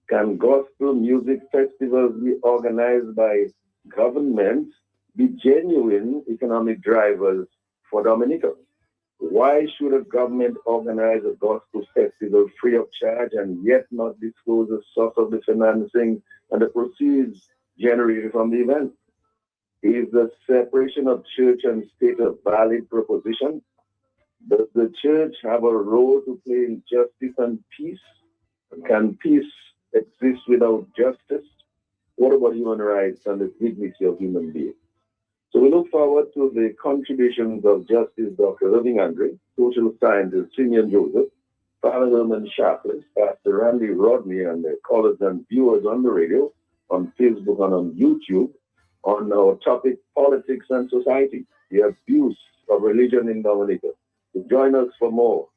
Can gospel music festivals be organized by governments be genuine economic drivers for Dominica? Why should a government organize a gospel festival free of charge and yet not disclose the source of the financing and the proceeds generated from the event? Is the separation of church and state a valid proposition? Does the church have a role to play in justice and peace? Can peace exist without justice? What about human rights and the dignity of human beings? So we look forward to the contributions of Justice Dr. Irving Andre, social scientist Simeon Joseph, Father Herman Sharpless, Pastor Randy Rodney, and the callers and viewers on the radio, on Facebook and on YouTube, on our topic, Politics and Society, the abuse of religion in Dominica. So join us for more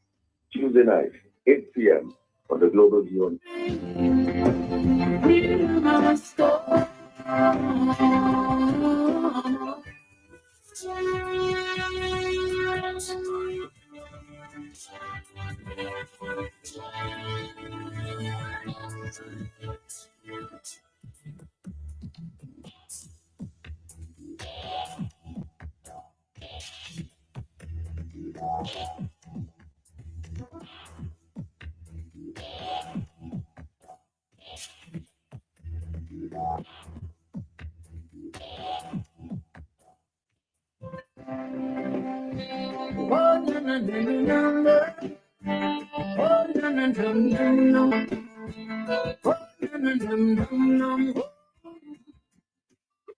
Tuesday night, 8 p.m. on the Global View.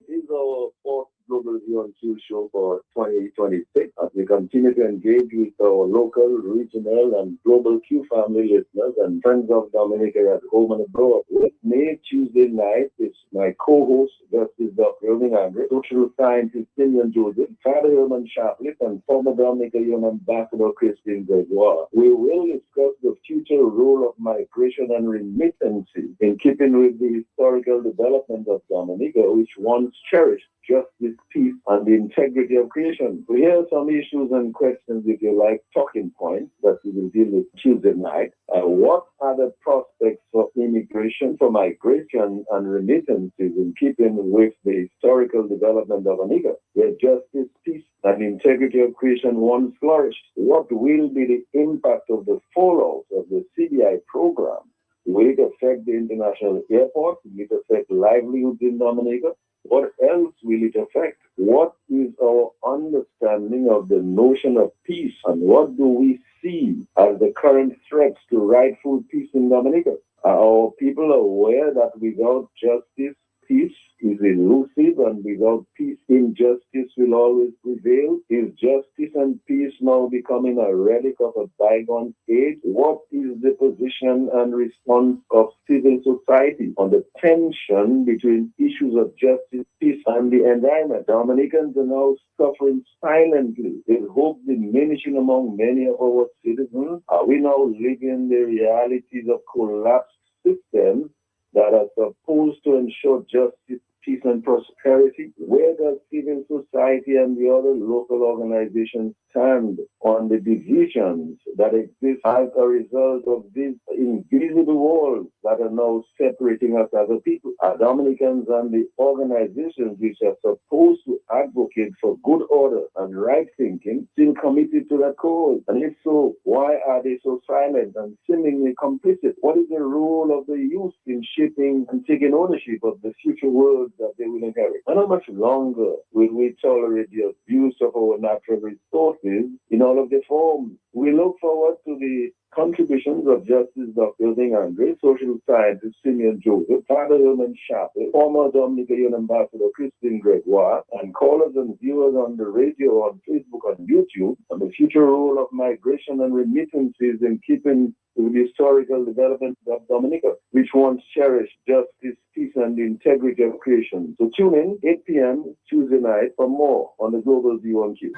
This is our fourth Global View on Q show for 2026 as we continue to engage with our local, regional, and global Q family listeners and friends of Dominica at home and abroad. With me Tuesday night is my co-host, Justice Dr. Irving Andre, social scientist Simeon Joseph, Father Herman Sharpless, and former Dominica Young Ambassador Christine Gregoire. We will discuss the future role of migration and remittances in keeping with the historical development of Dominica, which once cherished justice, peace, and the integrity of creation. So here are some issues and questions, if you like, talking points that we will deal with Tuesday night. What are the prospects for immigration, for migration and remittances in keeping with the historical development of Dominica, where justice, peace, and integrity of creation once flourished? What will be the impact of the fallout of the CBI program? Will it affect the international airport? Will it affect livelihoods in Dominica? What else will it affect? What is our understanding of the notion of peace, and what do we see as the current threats to rightful peace in Dominica? Are our people aware that without justice, peace is elusive, and without peace, injustice will always prevail? Is justice and peace now becoming a relic of a bygone age? What is the position and response of civil society on the tension between issues of justice, peace, and the environment? Dominicans are now suffering silently, with hope diminishing among many of our citizens. Are we now living the realities of collapsed systems that are supposed to ensure justice, peace, and prosperity? Where does civil society and the other local organizations stand on the divisions that exist as a result of these invisible walls that are now separating us as a people? Are Dominicans and the organizations which are supposed to advocate for good order and right thinking still committed to that cause? And if so, why are they so silent and seemingly complicit? What is the role of the youth in shaping and taking ownership of the future world that they will inherit? And how much longer will we tolerate the abuse of our natural resources in all of their forms? We look forward to the contributions of Justice Dr. Irving Andre, social scientist Simeon Joseph, Father Herman Sharpless, former Dominica Young Ambassador Christine Gregoire, and callers and viewers on the radio, on Facebook, on YouTube, on the future role of migration and remittances in keeping with the historical development of Dominica, which once cherished justice, peace, and the integrity of creation. So tune in 8 p.m. Tuesday night for more on the Global View on Q.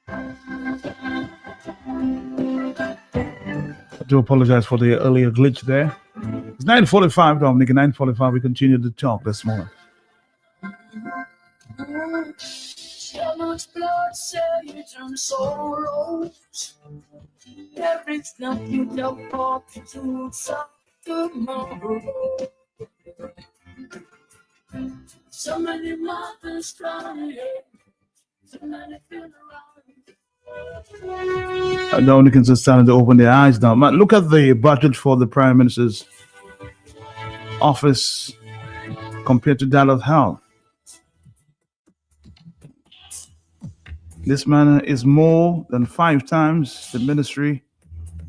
I do apologize for the earlier glitch there. It's 9:45, Dominic. 9:45. We continue to talk this morning. So much blood saved and sorrows. There is nothing to hope to tomorrow. So many mothers crying, so many funerals. Dominicans are starting to open their eyes now. Matt, look at the budget for the Prime Minister's office compared to that of health. This man is more than 5 times the ministry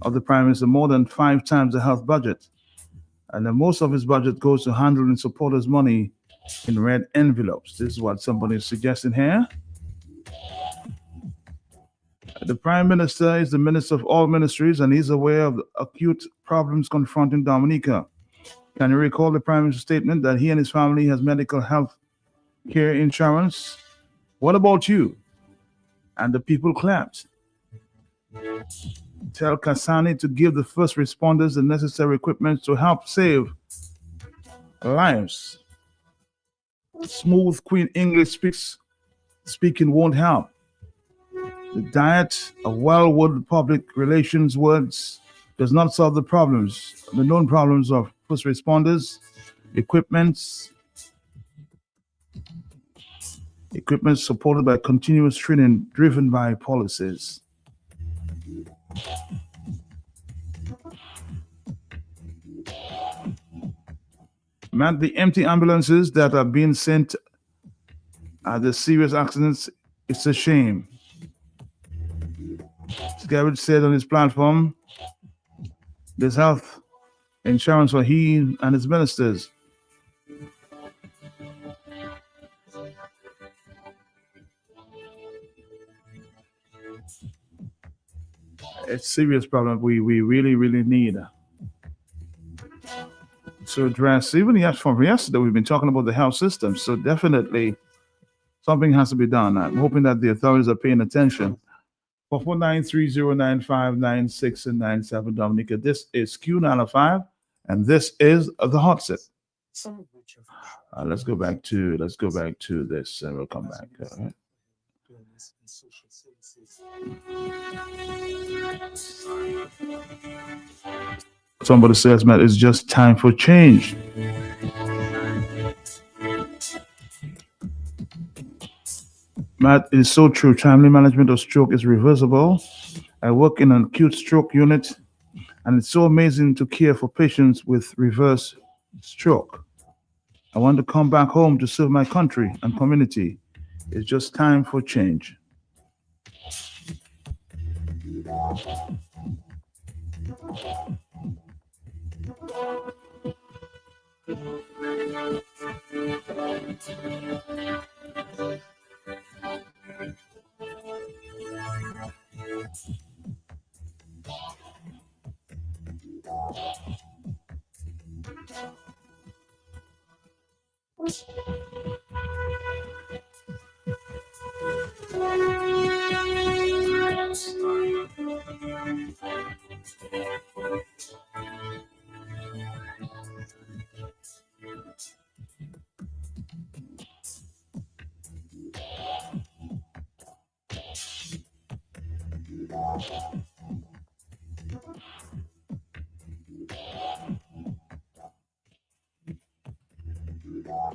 of the Prime Minister, more than 5 times the health budget. And then most of his budget goes to handling supporters' money in red envelopes. This is what somebody is suggesting here. The Prime Minister is the minister of all ministries, and he's aware of the acute problems confronting Dominica. Can you recall the Prime Minister's statement that he and his family has medical health care insurance? What about you? And the people clapped. Tell Kasani to give the first responders the necessary equipment to help save lives. Smooth Queen English speaking won't help. The diet of well-worded public relations words does not solve the problems, the known problems of first responders, equipment supported by continuous training driven by policies. Matt, the empty ambulances that are being sent at the serious accidents, it's a shame. Garrett said on his platform, there's health insurance for he and his ministers. It's a serious problem we really, really need to address. Even from yesterday, we've been talking about the health system, so definitely something has to be done. I'm hoping that the authorities are paying attention. 449-3095-96 and 97, Dominica. This is Q905, and this is the hot set. Let's go back to this, and we'll come back. All right. Somebody says, Matt, it's just time for change. Matt, it is so true. Timely management of stroke is reversible. I work in an acute stroke unit, and it's so amazing to care for patients with reverse stroke. I want to come back home to serve my country and community. It's just time for change.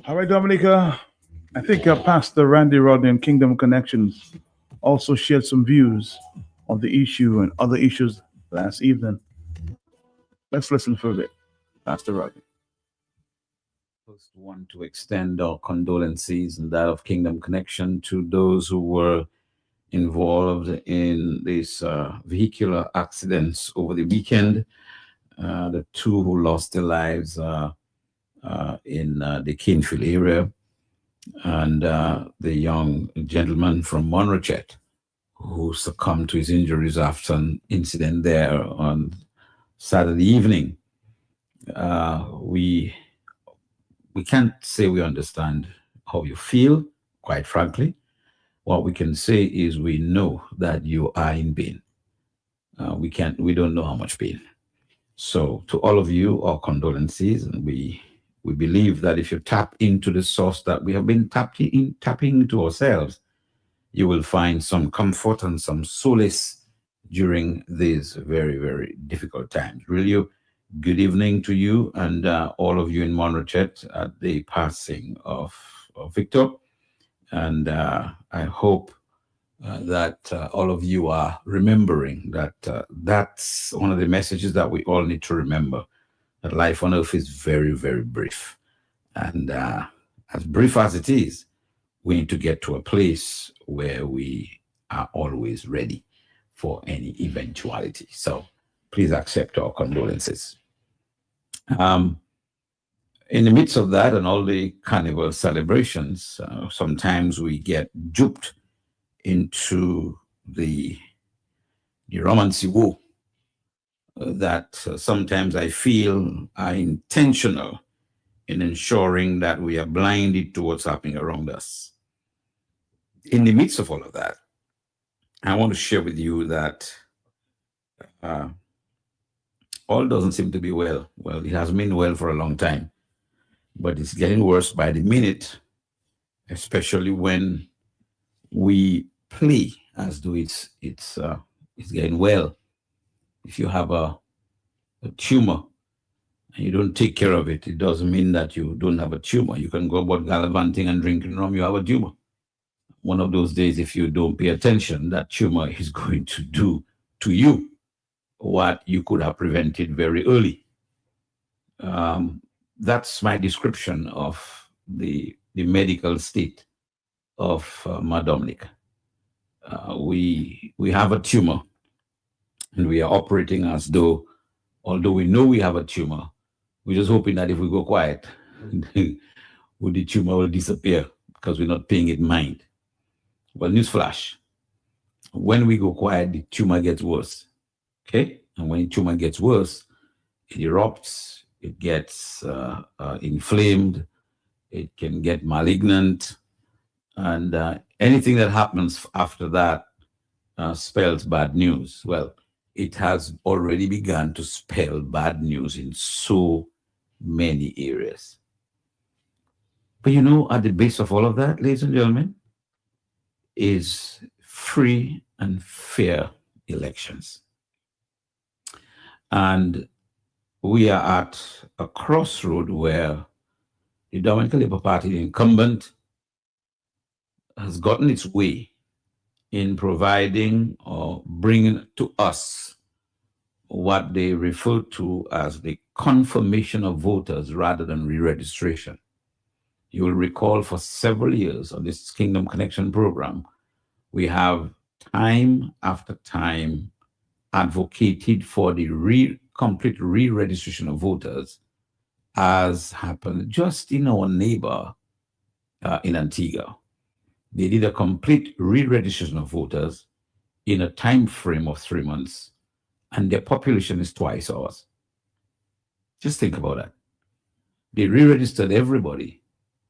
All right, Dominica. I think Pastor Randy Rodney and Kingdom Connections also shared some views on the issue and other issues last evening. Let's listen for a bit. Pastor Rodney. First want to extend our condolences and that of Kingdom Connection to those who were involved in these vehicular accidents over the weekend. The 2 who lost their lives in the Canefield area, and the young gentleman from Monrochet who succumbed to his injuries after an incident there on Saturday evening. We can't say we understand how you feel, quite frankly. What we can say is we know that you are in pain. We don't know how much pain. So to all of you, our condolences, and we believe that if you tap into the source that we have been tapping into ourselves, you will find some comfort and some solace during these very, very difficult times. Really, good evening to you and all of you in Monrochet at the passing of Victor. And I hope that all of you are remembering that that's one of the messages that we all need to remember, that life on earth is very, very brief. And as brief as it is, we need to get to a place where we are always ready for any eventuality. So please accept our condolences. In the midst of that and all the carnival celebrations, sometimes we get duped into the romancy war that sometimes I feel are intentional in ensuring that we are blinded to what's happening around us. In the midst of all of that, I want to share with you that all doesn't seem to be well. Well, it has been well for a long time, but it's getting worse by the minute, especially when we play as though it's getting well. If you have a tumor and you don't take care of it, it doesn't mean that you don't have a tumor. You can go about gallivanting and drinking rum, you have a tumor. One of those days, if you don't pay attention, that tumor is going to do to you what you could have prevented very early. That's my description of the medical state of Dominica. We have a tumor, and we are operating as though, although we know we have a tumor, we're just hoping that if we go quiet, the tumor will disappear because we're not paying it mind. Well, newsflash, when we go quiet, the tumor gets worse, okay? And when the tumor gets worse, it erupts, it gets inflamed, it can get malignant, and anything that happens after that spells bad news. Well, it has already begun to spell bad news in so many areas. But you know, at the base of all of that, ladies and gentlemen, is free and fair elections. And we are at a crossroad where the Dominican Labour Party, the incumbent, has gotten its way in providing or bringing to us what they refer to as the confirmation of voters rather than re-registration. You will recall for several years on this Kingdom Connection program, we have time after time advocated for the complete re-registration of voters, as happened just in our neighbor in Antigua. They did a complete re-registration of voters in a time frame of 3 months, and their population is twice ours. Just think about that. They re-registered everybody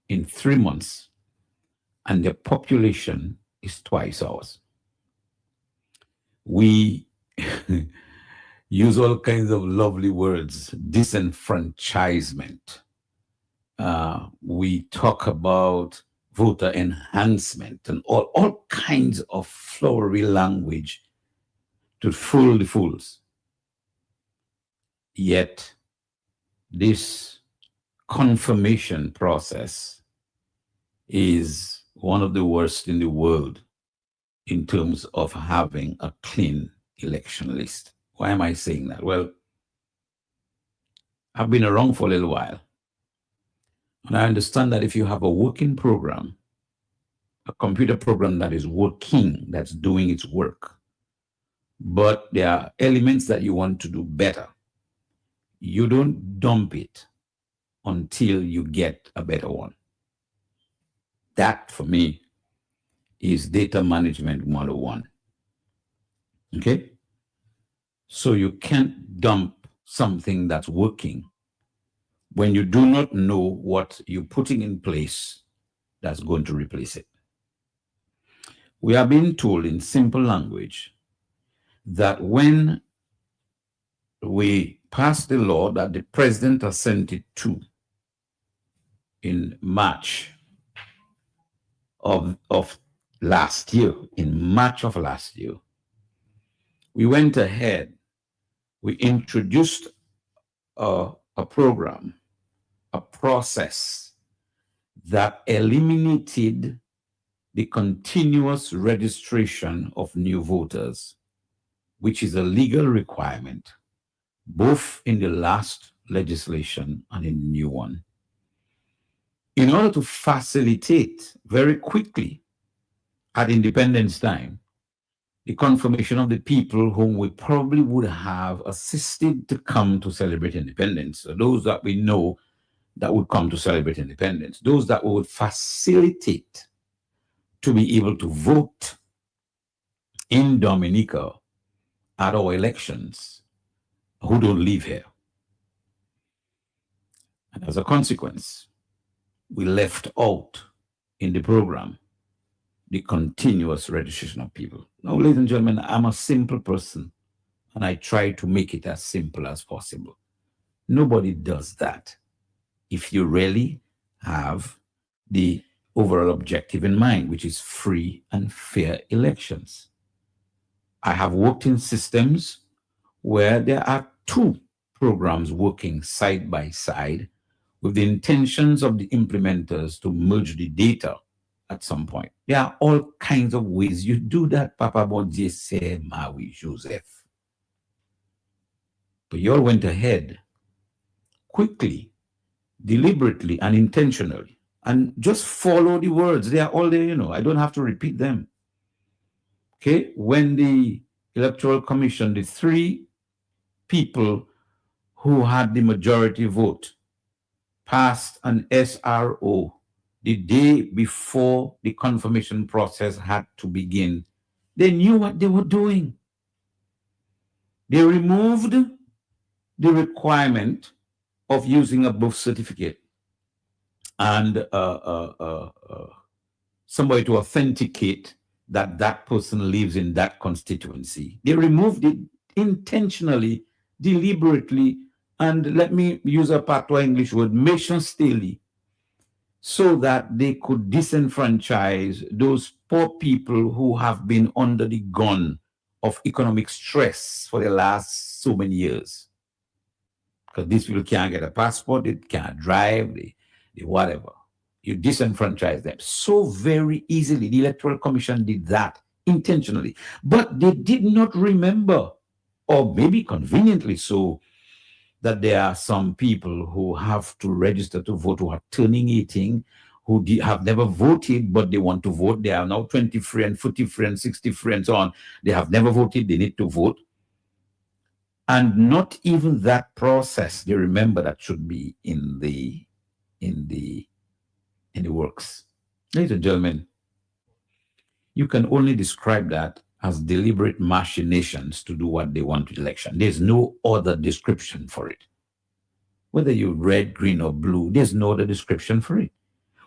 in 3 months, and their population is twice ours. We use all kinds of lovely words, disenfranchisement. We talk about voter enhancement and all kinds of flowery language to fool the fools. Yet this confirmation process is one of the worst in the world in terms of having a clean election list. Why am I saying that? Well, I've been around for a little while, and I understand that if you have a working program, a computer program that is working, that's doing its work, but there are elements that you want to do better, you don't dump it until you get a better one. That, for me, is data management 101. Okay? So you can't dump something that's working when you do not know what you're putting in place that's going to replace it. We are being told in simple language that when we passed the law that the president assented to in March of last year, we went ahead, we introduced a program, a process that eliminated the continuous registration of new voters, which is a legal requirement, both in the last legislation and in the new one, in order to facilitate very quickly at Independence time the confirmation of the people whom we probably would have assisted to come to celebrate independence. So those that we know that would come to celebrate independence, those that would facilitate to be able to vote in Dominica at our elections who don't live here. And as a consequence, we left out in the program the continuous registration of people. Now, ladies and gentlemen, I'm a simple person, and I try to make it as simple as possible. Nobody does that if you really have the overall objective in mind, which is free and fair elections. I have worked in systems where there are two programs working side by side with the intentions of the implementers to merge the data at some point. There are all kinds of ways you do that, Papa Bodje say, Maui Joseph. But you all went ahead quickly, deliberately, and intentionally, and just follow the words. They are all there, you know. I don't have to repeat them. Okay? When the Electoral Commission, the three people who had the majority vote, passed an SRO the day before the confirmation process had to begin, they knew what they were doing. They removed the requirement of using a birth certificate and somebody to authenticate that that person lives in that constituency. They removed it intentionally, deliberately, and let me use a patois English word, méchancetély, so that they could disenfranchise those poor people who have been under the gun of economic stress for the last so many years. Because these people can't get a passport, they can't drive, they whatever. You disenfranchise them so very easily. The Electoral Commission did that intentionally. But they did not remember, or maybe conveniently so, that there are some people who have to register to vote, who are turning 18, who have never voted, but they want to vote. They are now 23 and 43 and 63 and so on. They have never voted, they need to vote. And not even that process, they remember that should be in the works. Ladies and gentlemen, you can only describe that as deliberate machinations to do what they want with election. There's no other description for it. Whether you're red, green, or blue, there's no other description for it.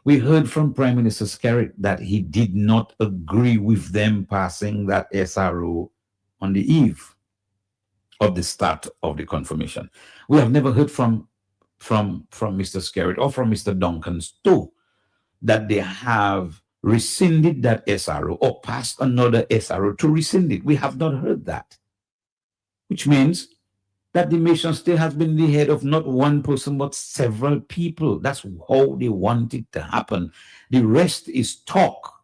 We heard from Prime Minister Skerrit that he did not agree with them passing that SRO on the eve of the start of the confirmation. We have never heard from Mr. Skerrit or from Mr. Duncan too that they have rescinded that SRO or passed another SRO to rescind it. We have not heard that, which means that the nation state has been in the head of not one person but several people. That's how they want it to happen. The rest is talk,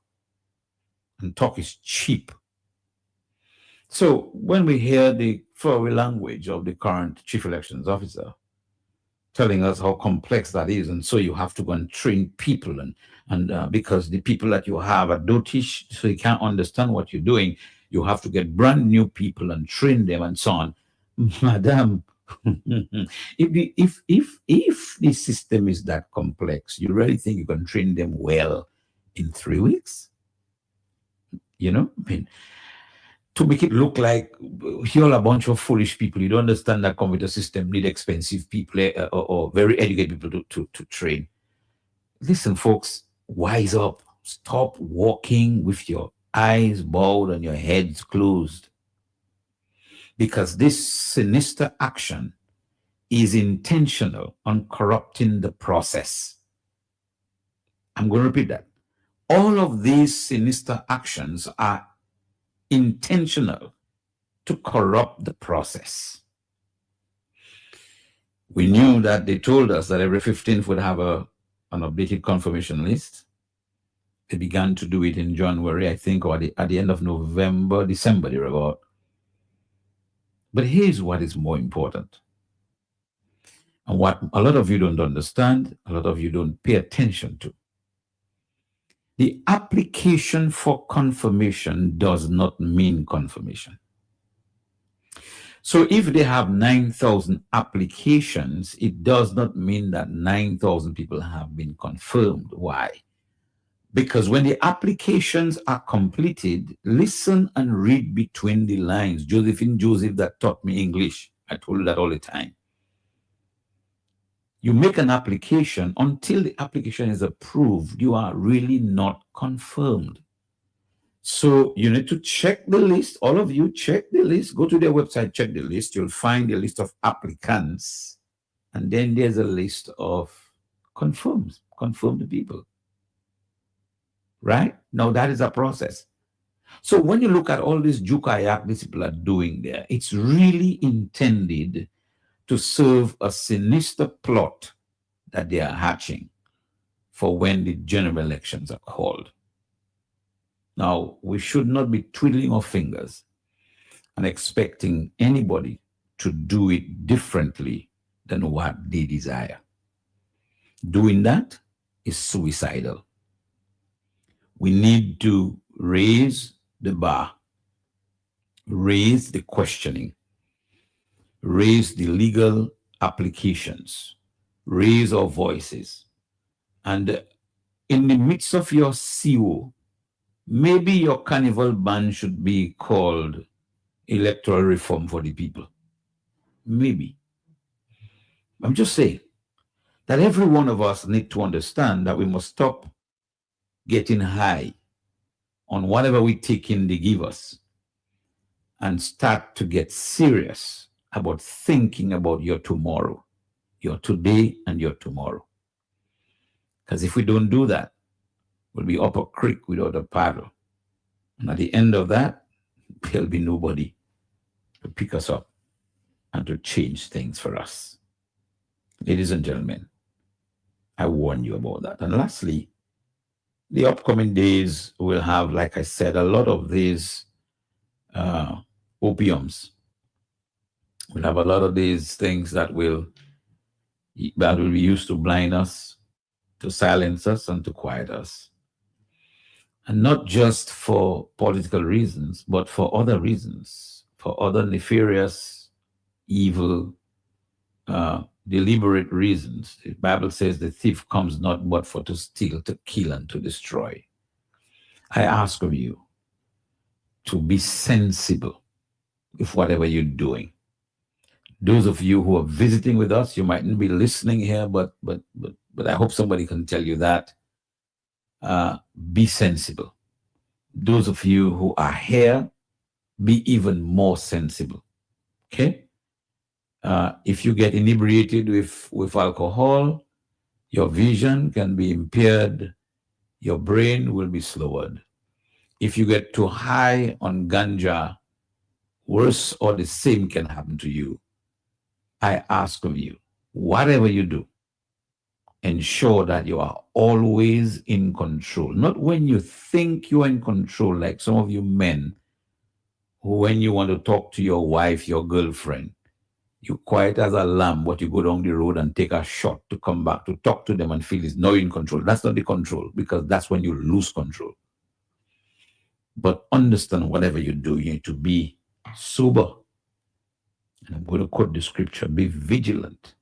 and talk is cheap. So when we hear the throwaway language of the current chief elections officer telling us how complex that is, and so you have to go and train people, and because the people that you have are dotish, so you can't understand what you're doing, you have to get brand new people and train them and so on. Madam, if the system is that complex, you really think you can train them well in 3 weeks? You know, I mean, to make it look like you're a bunch of foolish people, you don't understand that computer system need expensive people or very educated people to train. Listen, folks, wise up. Stop walking with your eyes bowed and your heads closed. Because this sinister action is intentional on corrupting the process. I'm going to repeat that. All of these sinister actions are intentional to corrupt the process. We knew that they told us that every 15th would have an updated confirmation list. They began to do it in January, I think, or at the end of November, December, thereabout. But here's what is more important. And what a lot of you don't understand, a lot of you don't pay attention to. The application for confirmation does not mean confirmation. So if they have 9,000 applications, it does not mean that 9,000 people have been confirmed. Why? Because when the applications are completed, listen and read between the lines. Josephine Joseph that taught me English. I told you that all the time. You make an application, until the application is approved, you are really not confirmed. So you need to check the list. All of you check the list. Go to their website, check the list. You'll find a list of applicants. And then there's a list of confirmed people. Right? Now that is a process. So when you look at all this Jukayak these people are doing there, it's really intended to serve a sinister plot that they are hatching for when the general elections are called. Now, we should not be twiddling our fingers and expecting anybody to do it differently than what they desire. Doing that is suicidal. We need to raise the bar, raise the questioning, raise the legal applications, raise our voices. And in the midst of your CO, maybe your carnival ban should be called electoral reform for the people. Maybe. I'm just saying that every one of us need to understand that we must stop getting high on whatever we take in they give us and start to get serious about thinking about your tomorrow, your today and your tomorrow. Because if we don't do that, we'll be up a creek without a paddle. And at the end of that, there'll be nobody to pick us up and to change things for us. Ladies and gentlemen, I warn you about that. And lastly, the upcoming days will have, like I said, a lot of these opiums. We'll have a lot of these things that will be used to blind us, to silence us, and to quiet us. And not just for political reasons, but for other reasons, for other nefarious, evil, deliberate reasons. The Bible says the thief comes not but for to steal, to kill, and to destroy. I ask of you to be sensible with whatever you're doing. Those of you who are visiting with us, you mightn't be listening here, but I hope somebody can tell you that. Be sensible. Those of you who are here, be even more sensible. Okay? If you get inebriated with alcohol, your vision can be impaired, your brain will be slowed. If you get too high on ganja, worse or the same can happen to you. I ask of you, whatever you do, ensure that you are always in control. Not when you think you are in control, like some of you men, who when you want to talk to your wife, your girlfriend, you quiet as a lamb, but you go down the road and take a shot to come back to talk to them and feel it's now in control. That's not the control, because that's when you lose control. But understand whatever you do, you need to be sober. And I'm going to quote the scripture, be vigilant,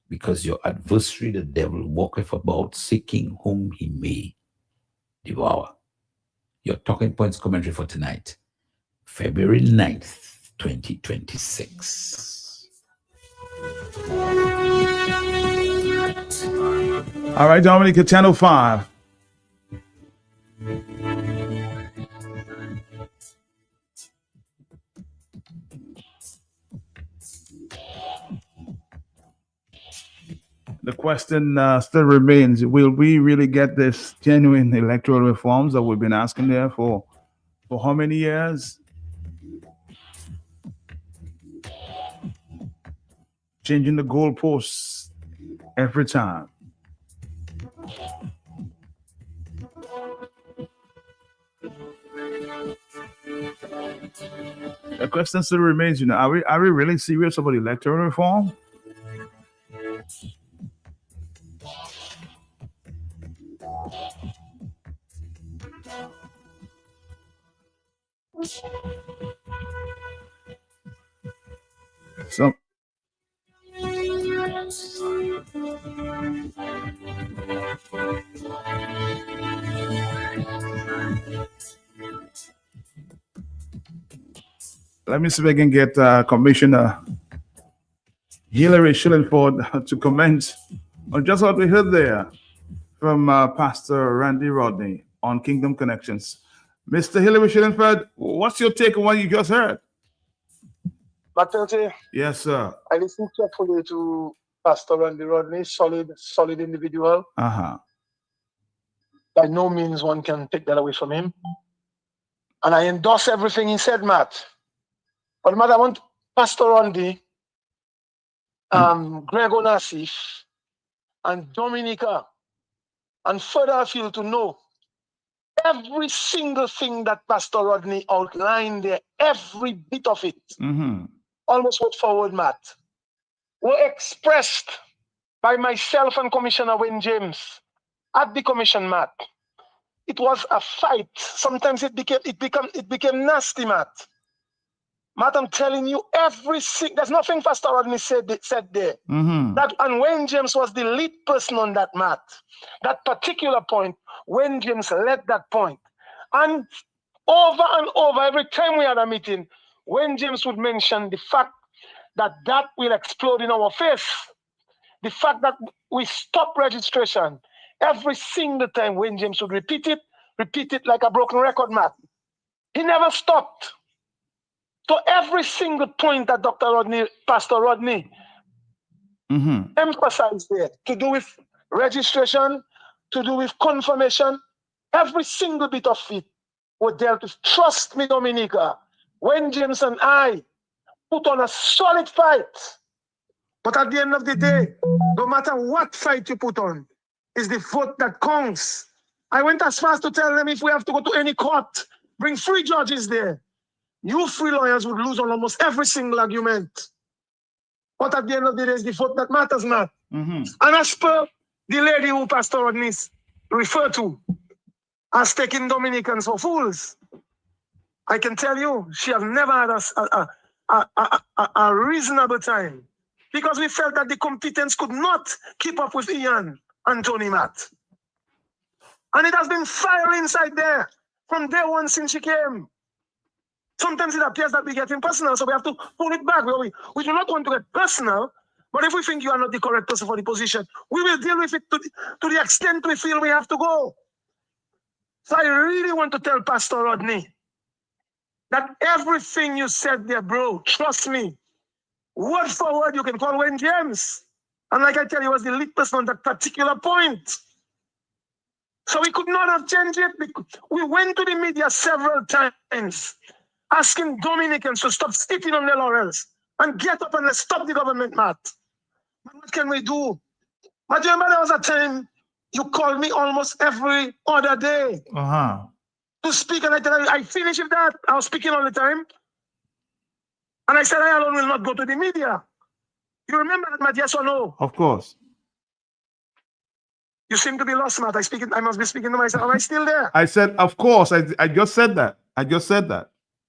because your adversary, the devil, walketh about seeking whom he may devour. Your talking points commentary for tonight, February 9th, 2026. All right, Dominica, Channel 5. The question still remains, will we really get this genuine electoral reforms that we've been asking there for how many years? Changing the goalposts every time. The question still remains, are we really serious about electoral reform? So let me see if I can get Commissioner Hillary Shillingford to comment on just what we heard there from Pastor Randy Rodney on Kingdom Connections. Mr. Hillary Shillingford, what's your take on what you just heard? Matt, Yes, sir. I listened carefully to Pastor Randy Rodney, solid individual. Uh-huh. By no means one can take that away from him. And I endorse everything he said, Matt. But Matt, I want Pastor Randy, Greg Onasif, and Dominica, and further afield to know every single thing that Pastor Rodney outlined there, every bit of it, almost word for word, Matt, were expressed by myself and Commissioner Wayne James at the commission, Matt. It was a fight. Sometimes it became nasty, Matt. Matt, I'm telling you, there's nothing Pastor Rodney said there. And Wayne James was the lead person on that, Matt. That particular point, Wayne James led that point. And over, every time we had a meeting, Wayne James would mention the fact that will explode in our face. The fact that we stop registration. Every single time Wayne James would repeat it like a broken record, Matt. He never stopped. So every single point that Pastor Rodney emphasized there, to do with registration, to do with confirmation, every single bit of it was dealt with. Trust me, Dominica, when James and I put on a solid fight, but at the end of the day, no matter what fight you put on, is the vote that counts. I went as far as to tell them if we have to go to any court, bring 3 judges there. You 3 lawyers would lose on almost every single argument. But at the end of the day, it's the vote that matters, Matt. And as per the lady who Pastor Rodney referred to as taking Dominicans for fools, I can tell you, she has never had a reasonable time, because we felt that the competence could not keep up with Ian and Tony, Matt. And it has been fire inside there from day one since she came. Sometimes it appears that we're getting personal, so we have to pull it back. We do not want to get personal, but if we think you are not the correct person for the position, we will deal with it to the extent we feel we have to go. So I really want to tell Pastor Rodney that everything you said there, bro, trust me, word for word, you can call Wayne James. And like I tell you, he was the lead person on that particular point. So we could not have changed it. We went to the media several times, asking Dominicans to stop sitting on their laurels and get up and let's stop the government, Matt. But what can we do? But you remember there was a time you called me almost every other day to speak, and I tell you, I finished with that. I was speaking all the time. And I said, I alone will not go to the media. You remember that, Matt, yes or no? Of course. You seem to be lost, Matt. I must be speaking to myself. Am I still there? I said, of course. I just said that.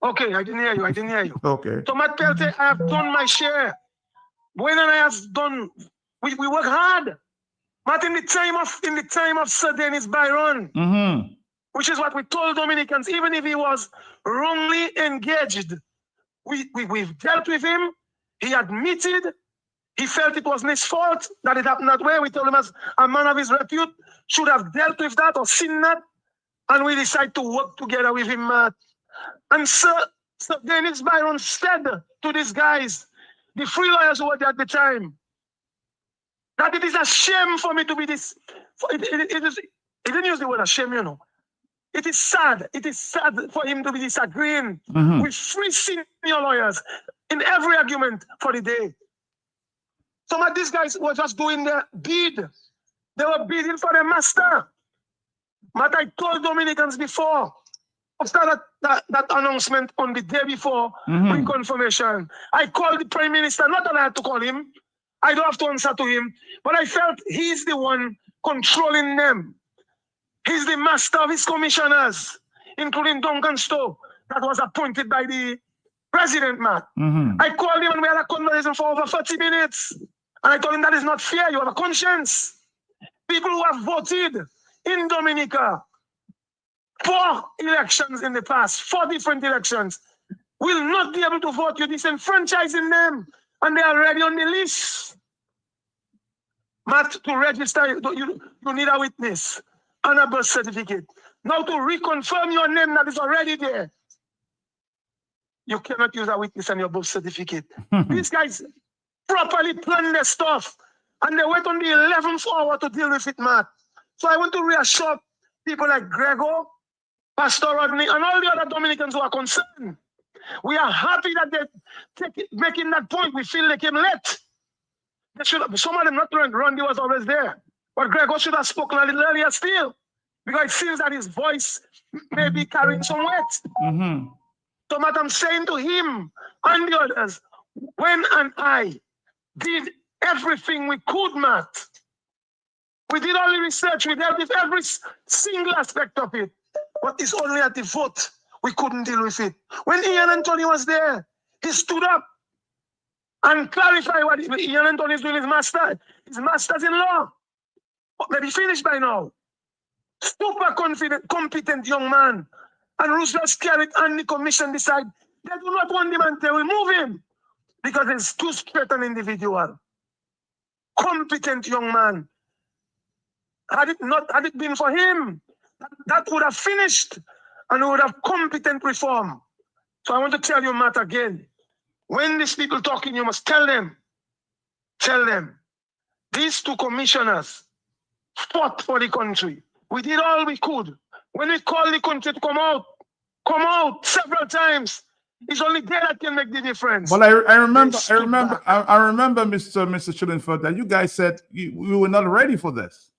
Okay, I didn't hear you. Okay. So, Matt Pelte, I have done my share. Wayne and I have done, we work hard. Matt, in the time of Sir Dennis Byron, which is what we told Dominicans, even if he was wrongly engaged, we've dealt with him. He admitted, he felt it wasn't his fault that it happened that way. We told him, as a man of his repute, should have dealt with that or seen that. And we decided to work together with him, Matt. And Sir Dennis Byron said to these guys, the 3 lawyers who were there at the time, that it is a shame for me to be this. He didn't use the word a shame, you know. It is sad. It is sad for him to be disagreeing with 3 senior lawyers in every argument for the day. Some of these guys were just doing their bid. They were bidding for their master. But I told Dominicans before, After that announcement on the day before reconfirmation, I called the Prime Minister, not that I had to call him. I don't have to answer to him, but I felt he's the one controlling them. He's the master of his commissioners, including Duncan Stowe, that was appointed by the president, Matt. I called him and we had a conversation for over 30 minutes. And I told him that is not fair. You have a conscience. People who have voted in Dominica 4 elections in the past, 4 different elections, will not be able to vote. You're disenfranchising them. And they are already on the list. Matt, to register, you need a witness and a birth certificate. Now to reconfirm your name that is already there, you cannot use a witness and your birth certificate. These guys properly planned their stuff and they wait on the 11th hour to deal with it, Matt. So I want to reassure people like Gregor, Pastor Rodney, and all the other Dominicans who are concerned. We are happy that they're making that point. We feel they came late. They should have, some of them not run. Randy was always there. But Gregor should have spoken a little earlier still, because it seems that his voice may be carrying some weight. So what I'm saying to him and the others, when and I did everything we could, Matt. We did all the research, we dealt with every single aspect of it. But it's only at the vote we couldn't deal with it. When Ian Anthony was there, he stood up and clarified what Ian Anthony is doing, his master's in law. Maybe finished by now. Super confident, competent young man. And Roosevelt Skerritt and the commission decide they do not want him and they will move him because he's too straight an individual. Competent young man. Had it been for him, that would have finished and we would have competent reform. So I want to tell you, Matt, again, when these people talking, you must tell them, these 2 commissioners fought for the country. We did all we could. When we called the country to come out several times, it's only there that can make the difference. Well, I remember, Mr. Chillingford, that you guys said we were not ready for this.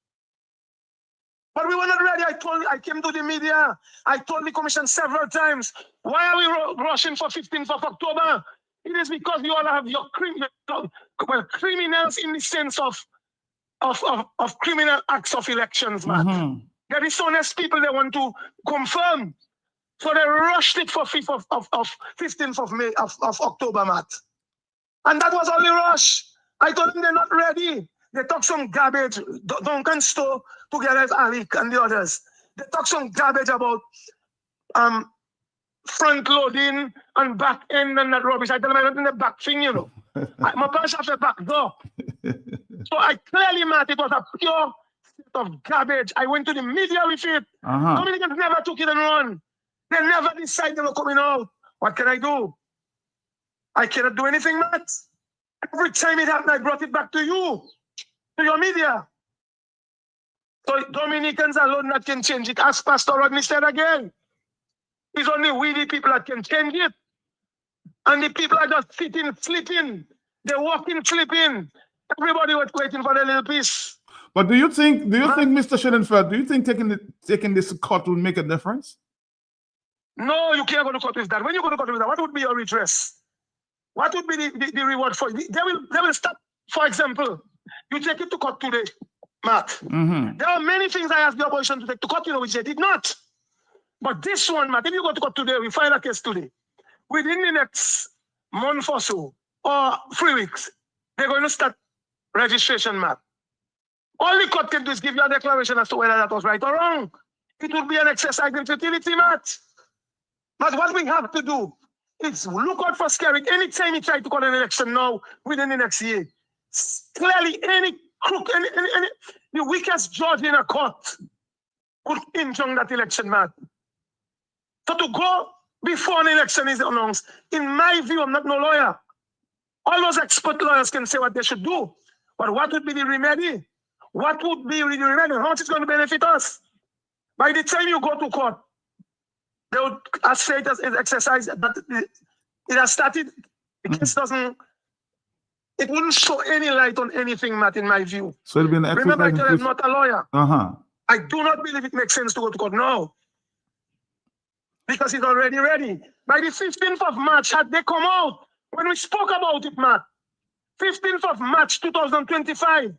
But we were not ready. I came to the media. I told the commission several times, why are we rushing for 15th of October? It is because you all have your criminals in the sense of criminal acts of elections, man. There is honest people they want to confirm. So they rushed it for 15th of October, Matt. And that was only rush. I told them they're not ready. They talk some garbage. Duncan Stowe together with Alec and the others. They talk some garbage about front loading and back end and that rubbish. I tell them I don't in the back thing, you know. My parents have a back door. So I clearly, Matt, it was a pure set of garbage. I went to the media with it. Dominicans never took it and run. They never decided they were coming out. What can I do? I cannot do anything, Matt. Every time it happened, I brought it back to you, to your media. So Dominicans alone that can change it. As Pastor Rodney said again, it's only we the people that can change it. And the people are just sitting, sleeping. They're walking, sleeping. Everybody was waiting for their little piece. But do you think, Mr. Chillingford, do you think taking this court will make a difference? No, you can't go to court with that. When you go to court with that, what would be your redress? What would be the reward for you? They will stop. For example, you take it to court today, Matt. There are many things I asked the opposition to take to court, which they did not. But this one, Matt, if you go to court today, we file a case today. Within the next month or so, or 3 weeks, they're going to start registration, Matt. All the court can do is give you a declaration as to whether that was right or wrong. It would be an exercise in futility, Matt. But what we have to do is look out for Skerritt. Anytime he tried to call an election now, within the next year, clearly any crook, the weakest judge in a court could injunct that election, Matt. So to go before an election is announced, in my view, I'm not no lawyer. All those expert lawyers can say what they should do. But what would be the remedy? What would be the remedy? How much is going to benefit us? By the time you go to court, they would say it as exercise that it has started. The case doesn't, it wouldn't show any light on anything, Matt, in my view. So it'll be an Remember, I tell you, I'm not a lawyer. Uh-huh. I do not believe it makes sense to go to court now. because it's already ready. By the 15th of March, had they come out, when we spoke about it, Matt, 15th of March 2025,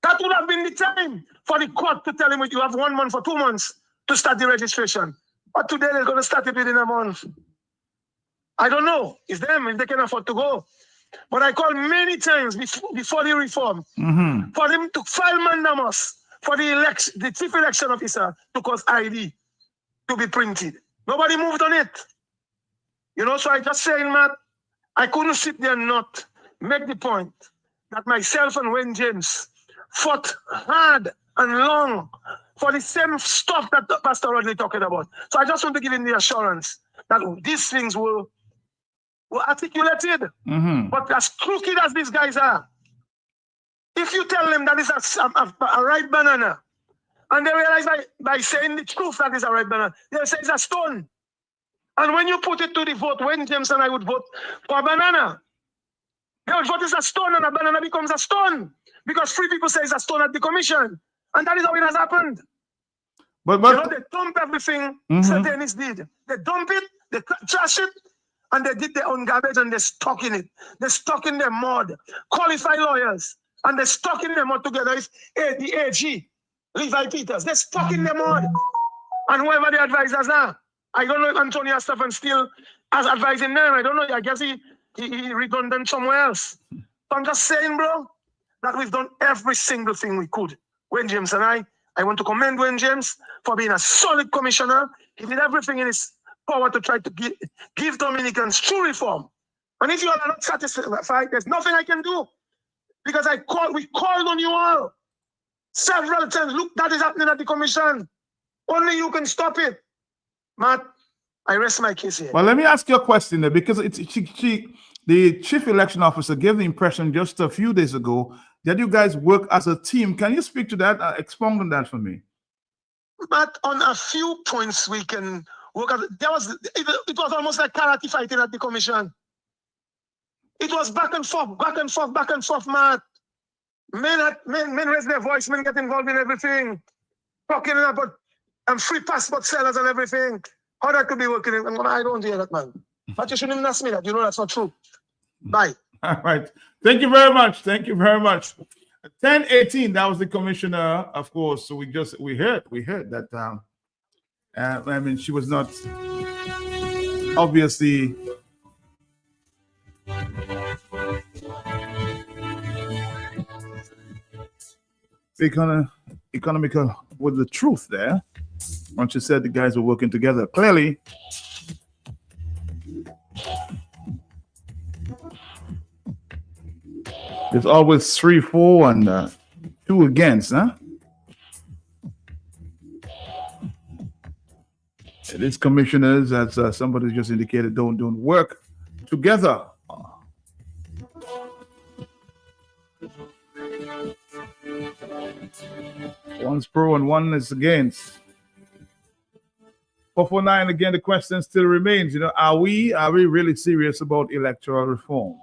that would have been the time for the court to tell him you have 1 month or 2 months to start the registration. But today they're going to start it within a month. I don't know. It's them if they can afford to go. But I called many times before the reform for them to file mandamus for the chief election officer to cause ID to be printed. Nobody moved on it. You know, so I just saying, Matt, I couldn't sit there and not make the point that myself and Wayne James fought hard and long for the same stuff that Pastor Rodney talking about. So I just want to give him the assurance that these things were articulated. But as crooked as these guys are, if you tell them that it's a ripe banana, and they realize by saying the truth that it's a ripe banana, they say it's a stone. And when you put it to the vote, when James and I would vote for a banana, they would vote it's a stone and a banana becomes a stone. Because 3 people say it's a stone at the commission. And that is how it has happened. But you know, they dump everything Satanists did. They dump it, they trash it, and they did their own garbage and they're stuck in it. They're stuck in their mud. Qualified lawyers. And they're stuck in their mud together with the AG, Levi Peters. They're stuck in their mud. And whoever the advisors are. I don't know if Antonio Stephen still has advising them. I don't know. I guess he redundant somewhere else. So I'm just saying, bro, that we've done every single thing we could. Wayne James and I want to commend Wayne James for being a solid commissioner. He did everything in his power to try to give Dominicans true reform. And if you are not satisfied, there's nothing I can do. Because we called on you all several times. Look, that is happening at the commission. Only you can stop it. Matt, I rest my case here. Well, let me ask you a question there, because the chief election officer gave the impression just a few days ago that you guys work as a team. Can you speak to that? Expound on that for me. But on a few points we can work. It was almost like karate fighting at the commission. It was back and forth, Matt. Men raise their voice, men get involved in everything. Talking about free passport sellers and everything. How that could be working? I don't hear that, man. But you shouldn't even ask me that. You know that's not true. Bye. All right. Thank you very much. 10:18. That was the commissioner, of course. So we heard that. I mean, she was not obviously economical with the truth there. Once you said the guys were working together, clearly. There's always 3 for and 2 against, huh? These commissioners, as somebody just indicated, don't work together. One's pro and one is against. 449, again, the question still remains, you know, are we really serious about electoral reform?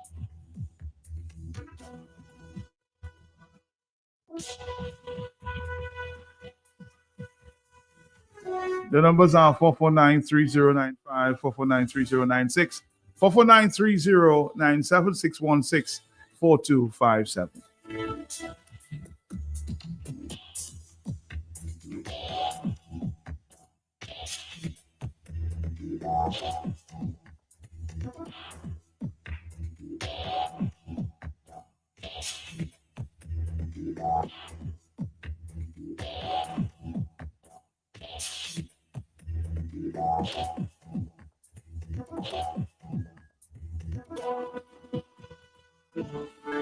The numbers are 449-3095, 449-3096, 449-3097, 616-4257.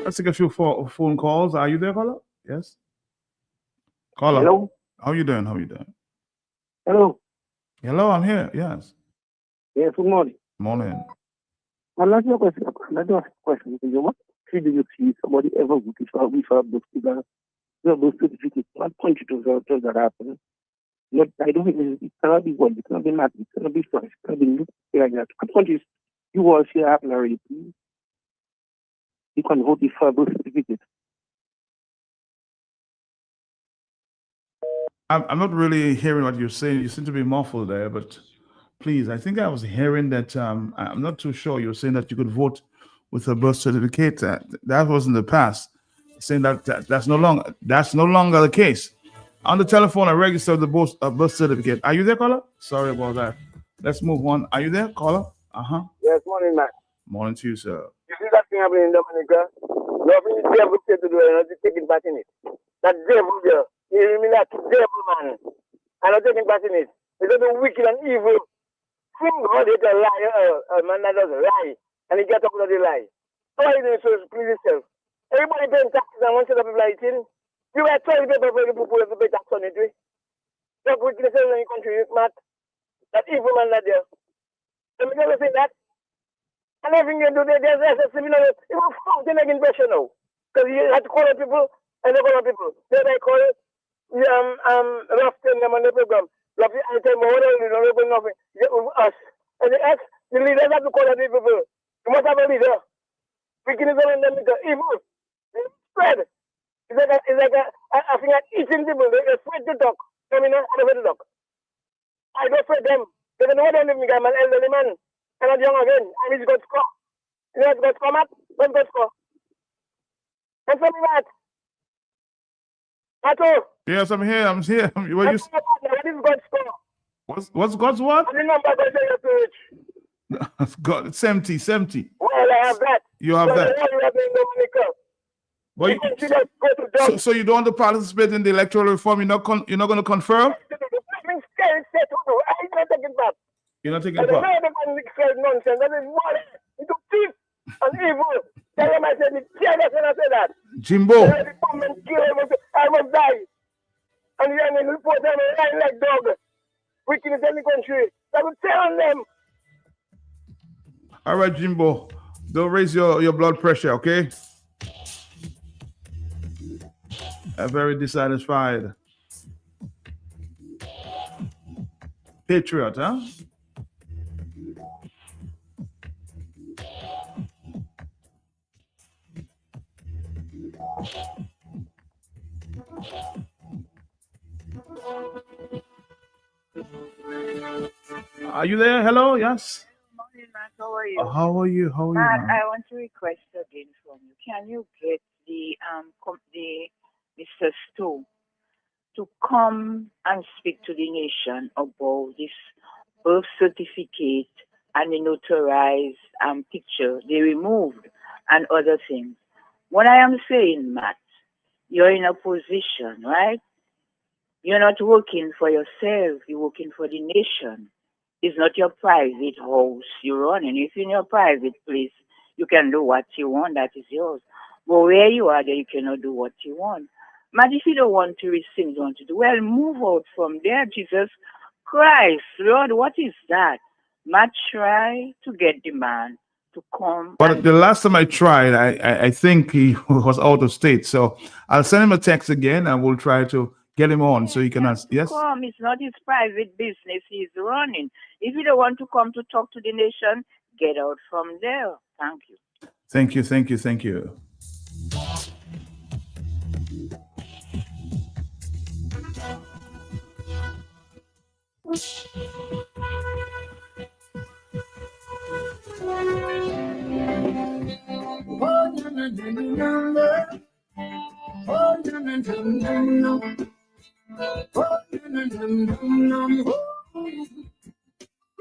Let's take a few phone calls. Are you there, caller? Yes. Caller. Hello. How you doing? Hello. Hello, I'm here. Yes. Yes, good morning. Morning. I'd like to ask a question. What do you see somebody ever with those people, those certificates? What point to those that happen? Not, I don't think it cannot be one. It cannot be math. It cannot be fresh. It cannot be like that. What point is you all see happen already? You can vote for those certificates. I'm not really hearing what you're saying. You seem to be muffled there, but Please, I think I was hearing that. I'm not too sure. You're saying that you could vote with a birth certificate. That was in the past. Saying that's no longer the case. On the telephone, I registered the birth certificate. Are you there, caller? Sorry about that. Let's move on. Are you there, caller? Yes, morning, man. Morning to you, sir. You see that thing happening in Dominica? Nothing the devil said to do, and not take it back in it. That devil there, you mean that devil, man? And not taking back in it. It's a wicked and evil. Think God is a liar, a man that does lie, and he gets up with the lie. How are you doing so please yourself? Everybody paying taxes and one set of people like it. You were telling people for the people who have to pay tax on it. Look, wickedness in the country, Matt. That evil man that there. Let me never say that. And everything you do, there's a similar, it will fuck the making pressure now. Because you have to call on people, and they call on people. Then they call it, rough them on the program. Love the item, whatever, you know, nothing. Us. And the leaders have to call on the people. You must have a leader. Wickedness in them, evil. Spread. It's like I think I'm eating people. They're afraid to talk. I mean, I'm afraid to talk. I don't afraid them. They don't know what they're living. I'm an elderly man. And I'm young again. And he's got score. You know what's got score, Matt? What's got score? What's up, Matt? Matt? Yes, I'm here. What is God's score? What's God's what? The number God says to God, 70. Well, I have that. You have that. But so you don't want to participate in the electoral reform? You're not going to confirm? You're not taking part. Nonsense. That is what it's thief and evil. Tell him I said the careless when I say that. Jimbo. I must die. And then report them lying like dog. Wickedness in the country. I will tell them. All right, Jimbo. Don't raise your blood pressure, okay? I'm very dissatisfied. Patriot, huh? Are you there? Hello? Yes? Morning, Matt. How are you? How are you? Matt, man? I want to request again from you. Can you get the Mr. Stowe to come and speak to the nation about this birth certificate and the notarized picture they removed and other things? What I am saying, Matt, you're in a position, right? You're not working for yourself, you're working for the nation. It's not your private house you run. And if in your private place, you can do what you want, that is yours. But where you are, there you cannot do what you want. But if you don't want to receive, you want to do, well, move out from there, Jesus Christ. Lord, what is that? Matt, try to get the man to come. But the last time I tried, I think he was out of state. So I'll send him a text again and we'll try to get him on so he can ask. Yes? Come, it's not his private business he's running. If you don't want to come to talk to the nation, get out from there. Thank you. Thank you.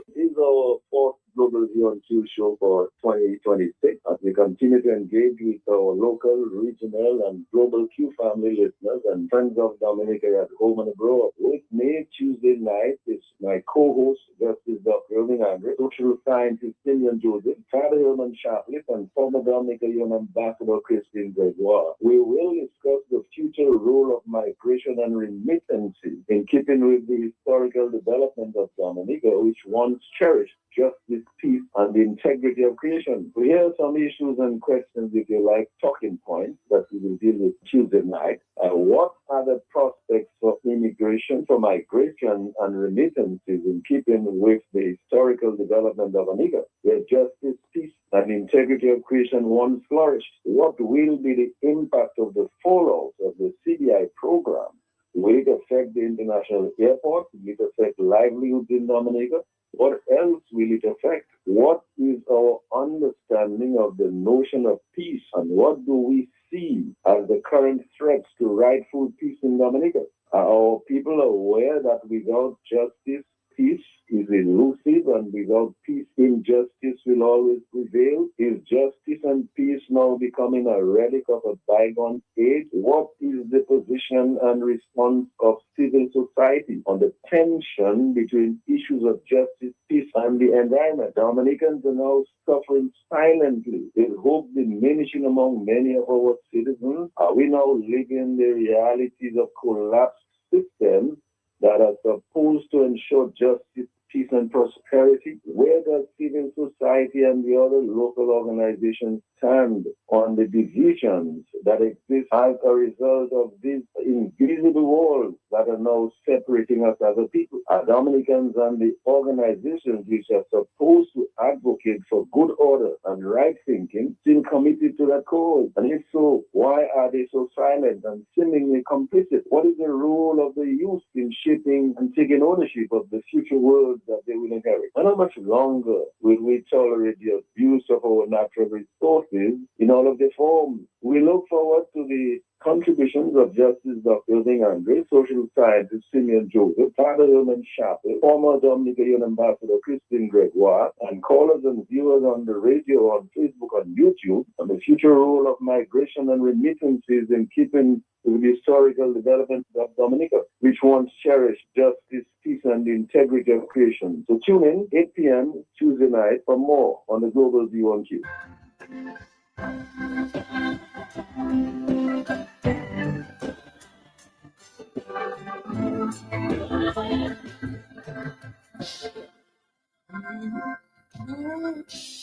This is our fourth Global Beyond Q show for 2026 as we continue to engage with our local, regional, and global Q family listeners and friends of Dominica at home and abroad. With me Tuesday night is my co-host, Justice Dr. Irving Andre, social scientist Simeon Joseph, Father Herman Chaplin, and former Dominica Young Ambassador Christine Gregoire. We will discuss the future role of migration and remittances in keeping with the historical development of Dominica, which once cherished justice, peace, and the integrity of creation. We hear some issues and questions, if you like, talking points that we will deal with Tuesday night. What are the prospects for immigration, for migration and remittances in keeping with the historical development of Dominica, where justice, peace, and integrity of creation once flourished? What will be the impact of the fallout of the CBI program? Will it affect the international airport? Will it affect livelihoods in Dominica? What else will it affect? What is our understanding of the notion of peace, and what do we see as the current threats to rightful peace in Dominica? Are our people aware that without justice, peace is elusive, and without peace, injustice will always prevail? Is justice and peace now becoming a relic of a bygone age? What is the position and response of civil society on the tension between issues of justice, peace, and the environment? Dominicans are now suffering silently, with hope diminishing among many of our citizens. Are we now living the realities of collapsed systems that are supposed to ensure justice, peace, and prosperity? Where does civil society and the other local organizations stand on the divisions that exist as a result of these invisible walls that are now separating us as a people? Are Dominicans and the organizations which are supposed to advocate for good order and right thinking still committed to that cause? And if so, why are they so silent and seemingly complicit? What is the role of the youth in shaping and taking ownership of the future world that they will inherit? And how much longer will we tolerate the abuse of our natural resources in all of their forms? We look forward to the contributions of Justice Dr. Zing Andre, social scientist Simeon Joseph, Father Herman Chappell, former Dominican Ambassador Christine Gregoire, and callers and viewers on the radio, on Facebook, on YouTube, on the future role of migration and remittances in keeping with the historical development of Dominica, which once cherished justice, peace, and the integrity of creation. So tune in 8 p.m. Tuesday night for more on the Global View on Q.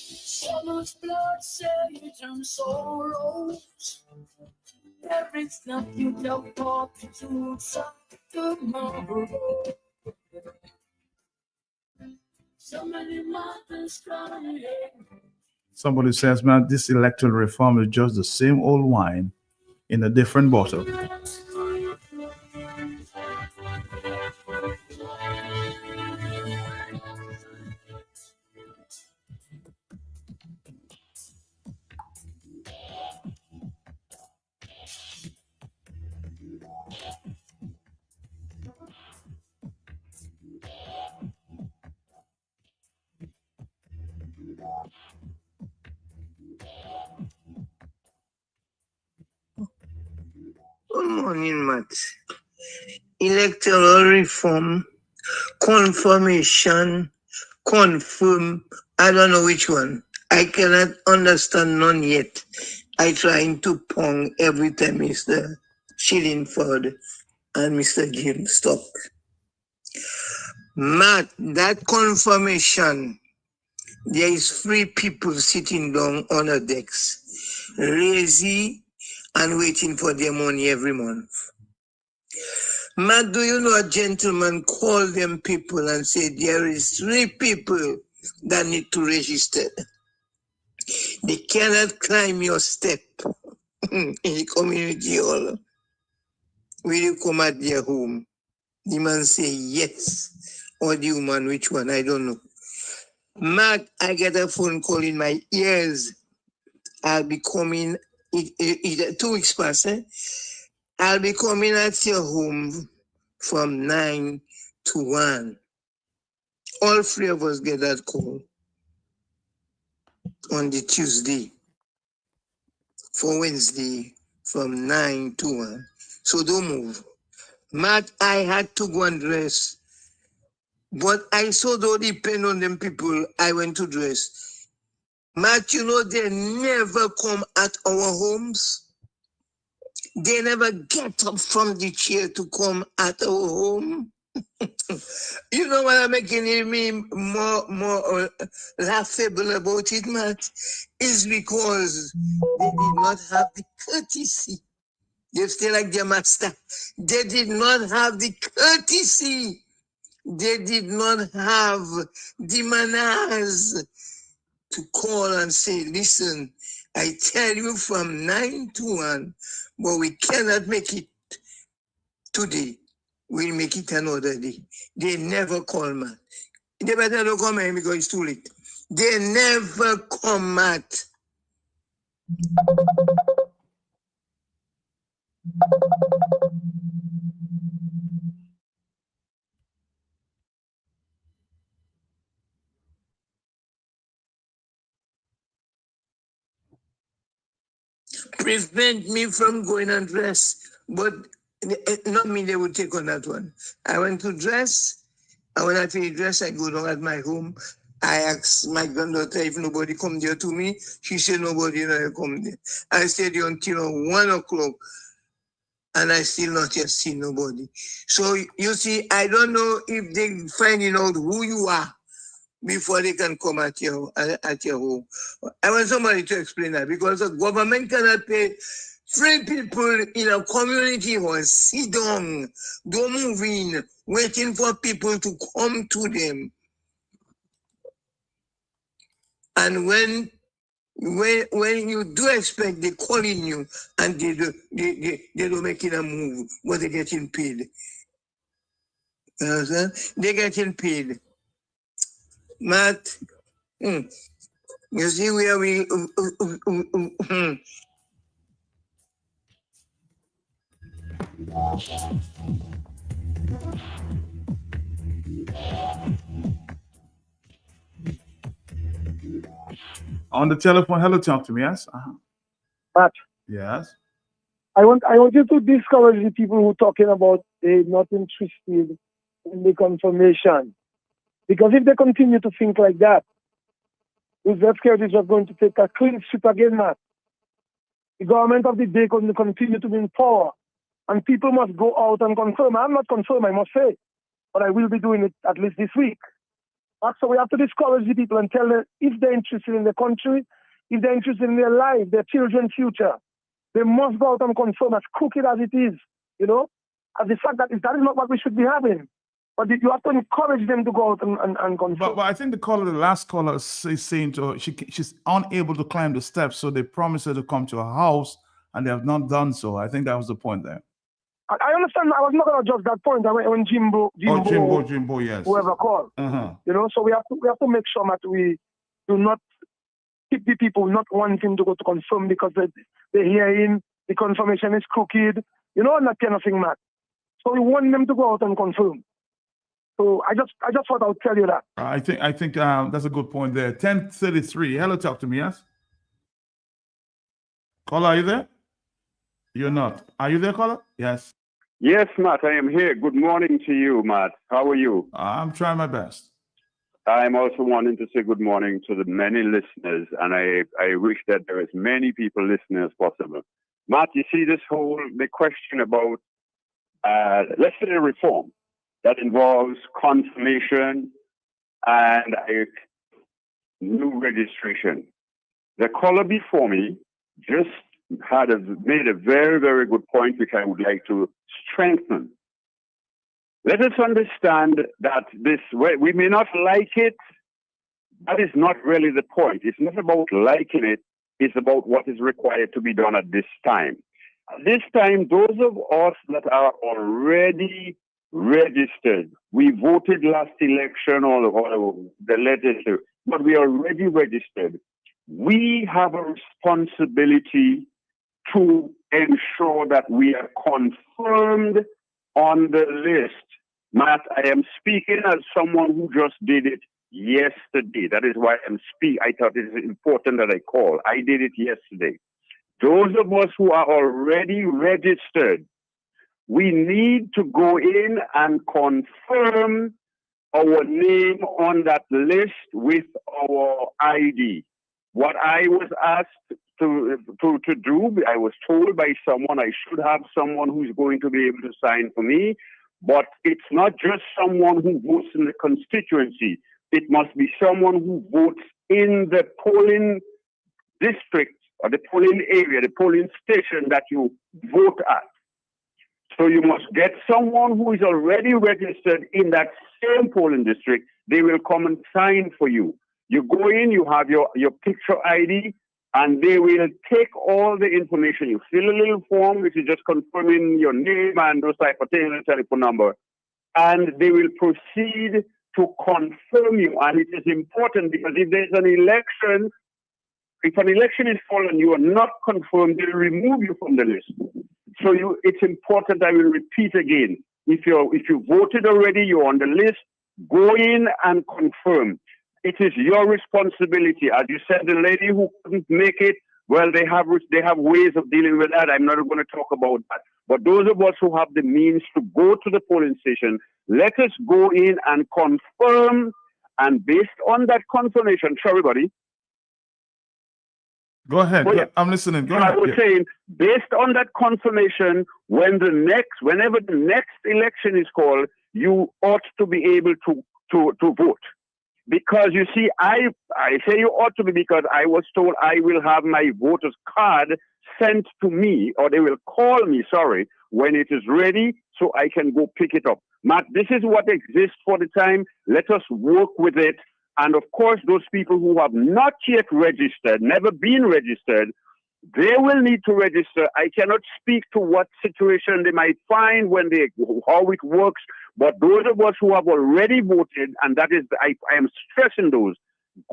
So much blood, sage, and sorrows. There is nothing to walk to tomorrow. So many mothers crying. Somebody says, man, this electoral reform is just the same old wine in a different bottle. Good morning, Matt. Electoral reform, confirmation, confirm, I don't know which one. I cannot understand none yet. I trying to pong every time Mr. Shillingford and Mr. James stop. Matt, that confirmation, there is 3 people sitting down on a decks, lazy and waiting for their money every month. Matt, do you know a gentleman called them people and said there is 3 people that need to register? They cannot climb your step in the community hall. Will you come at their home? The man say yes, or the woman, which one, I don't know. Matt, I get a phone call in my ears. I'll be coming, 2 weeks past, I'll be coming at your home from 9 to 1. All 3 of us get that call on the Tuesday. For Wednesday from 9 to 1. So don't move. Matt, I had to go and dress. But I so don't depend on them people. I went to dress. Matt, you know they never come at our homes. They never get up from the chair to come at our home. You know what I'm making me more laughable about it, Matt? Is because they did not have the courtesy. They stay like their master. They did not have the courtesy. They did not have the manners to call and say, listen, I tell you from 9 to 1, but we cannot make it today. We'll make it another day. They never call, man. They better don't come here because it's too late. They never come at. Prevent me from going and dress, but not me they would take on that one. I went to dress, and when I finish dress, I go down at my home. I asked my granddaughter if nobody come there to me. She said nobody never come there. I stayed there until 1 o'clock, and I still not yet see nobody. So you see, I don't know if they finding out who you are before they can come at your home. I want somebody to explain that, because the government cannot pay 3 people in a community or sit down, don't move in, waiting for people to come to them. And when you do expect, they calling you and they don't make it a move, but they're getting paid. You understand? They're getting paid. Matt, you see where we On the telephone, hello, talk to me, yes? Matt, Yes. I want you to discourage the people who talking about they not interested in the confirmation. Because if they continue to think like that, the security is just going to take a clean sweep again, Matt. The government of the day can continue to be in power, and people must go out and confirm. I'm not confirmed, I must say, but I will be doing it at least this week. So we have to discourage the people and tell them if they're interested in the country, if they're interested in their life, their children's future, they must go out and confirm, as crooked as it is, as the fact that that is not what we should be having. But you have to encourage them to go out and confirm. But I think the last caller is saying to her, she's unable to climb the steps, so they promised her to come to her house, and they have not done so. I think that was the point there. I understand. I was not going to judge that point when Jimbo, yes, whoever called. So we have to make sure that we do not keep the people not wanting to go to confirm because they're hearing the confirmation is crooked, and that kind of thing, Matt. So we want them to go out and confirm. So I just thought I would tell you that. I think that's a good point there. 10:33. Hello, talk to me, yes? Caller, are you there? You're not. Are you there, caller? Yes. Yes, Matt, I am here. Good morning to you, Matt. How are you? I'm trying my best. I'm also wanting to say good morning to the many listeners, and I wish that there is many people listening as possible. Matt, you see the question about, let's say, a reform that involves confirmation and a new registration. The caller before me just made a very, very good point, which I would like to strengthen. Let us understand that we may not like it. That is not really the point. It's not about liking it. It's about what is required to be done at this time. At this time, those of us that are already registered, we voted last election or the legislature, but we are already registered. We have a responsibility to ensure that we are confirmed on the list. Matt, I am speaking as someone who just did it yesterday. That is why I'm speaking. I thought it is important that I call. I did it yesterday. Those of us who are already registered, we need to go in and confirm our name on that list with our ID. What I was asked to do, I was told by someone I should have someone who's going to be able to sign for me, but it's not just someone who votes in the constituency. It must be someone who votes in the polling district or the polling area, the polling station that you vote at. So you must get someone who is already registered in that same polling district. They will come and sign for you. You go in, you have your picture ID, and they will take all the information. You fill a little form, which is just confirming your name and those type of things, and telephone number. And they will proceed to confirm you. And it is important because if there's an election, if an election is called and you are not confirmed, they'll remove you from the list. So it's important, I will repeat again, if you voted already, you're on the list, go in and confirm. It is your responsibility. As you said, the lady who couldn't make it, well, they have ways of dealing with that. I'm not going to talk about that. But those of us who have the means to go to the polling station, let us go in and confirm. And based on that confirmation, sorry, buddy. Go ahead. I'm listening. Go ahead. I was saying, based on that confirmation, whenever the next election is called, you ought to be able to vote. Because you see, I say you ought to be because I was told I will have my voter's card sent to me, or they will call me, when it is ready, so I can go pick it up. Matt, this is what exists for the time. Let us work with it. And of course, those people who have not yet registered, never been registered, they will need to register. I cannot speak to what situation they might find how it works. But those of us who have already voted, and that is, I am stressing those,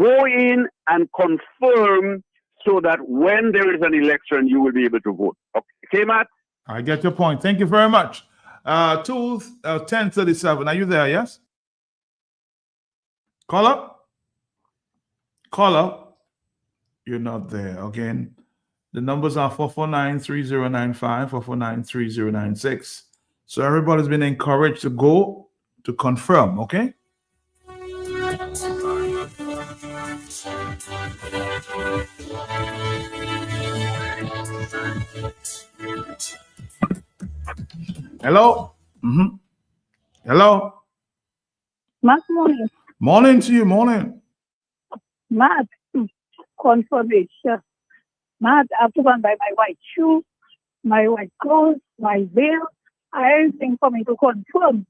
go in and confirm so that when there is an election, you will be able to vote. Okay, Matt? I get your point. Thank you very much. 1037. Are you there? Yes? Caller? You're not there. Again, the numbers are 449-3095, 449-3096. So everybody's been encouraged to go to confirm, okay? Hello? Hello? Matt, morning. Morning to you, morning. Matt, confirmation. Matt, I have to go and buy my white shoe, my white clothes, my veil, everything for me to confirm.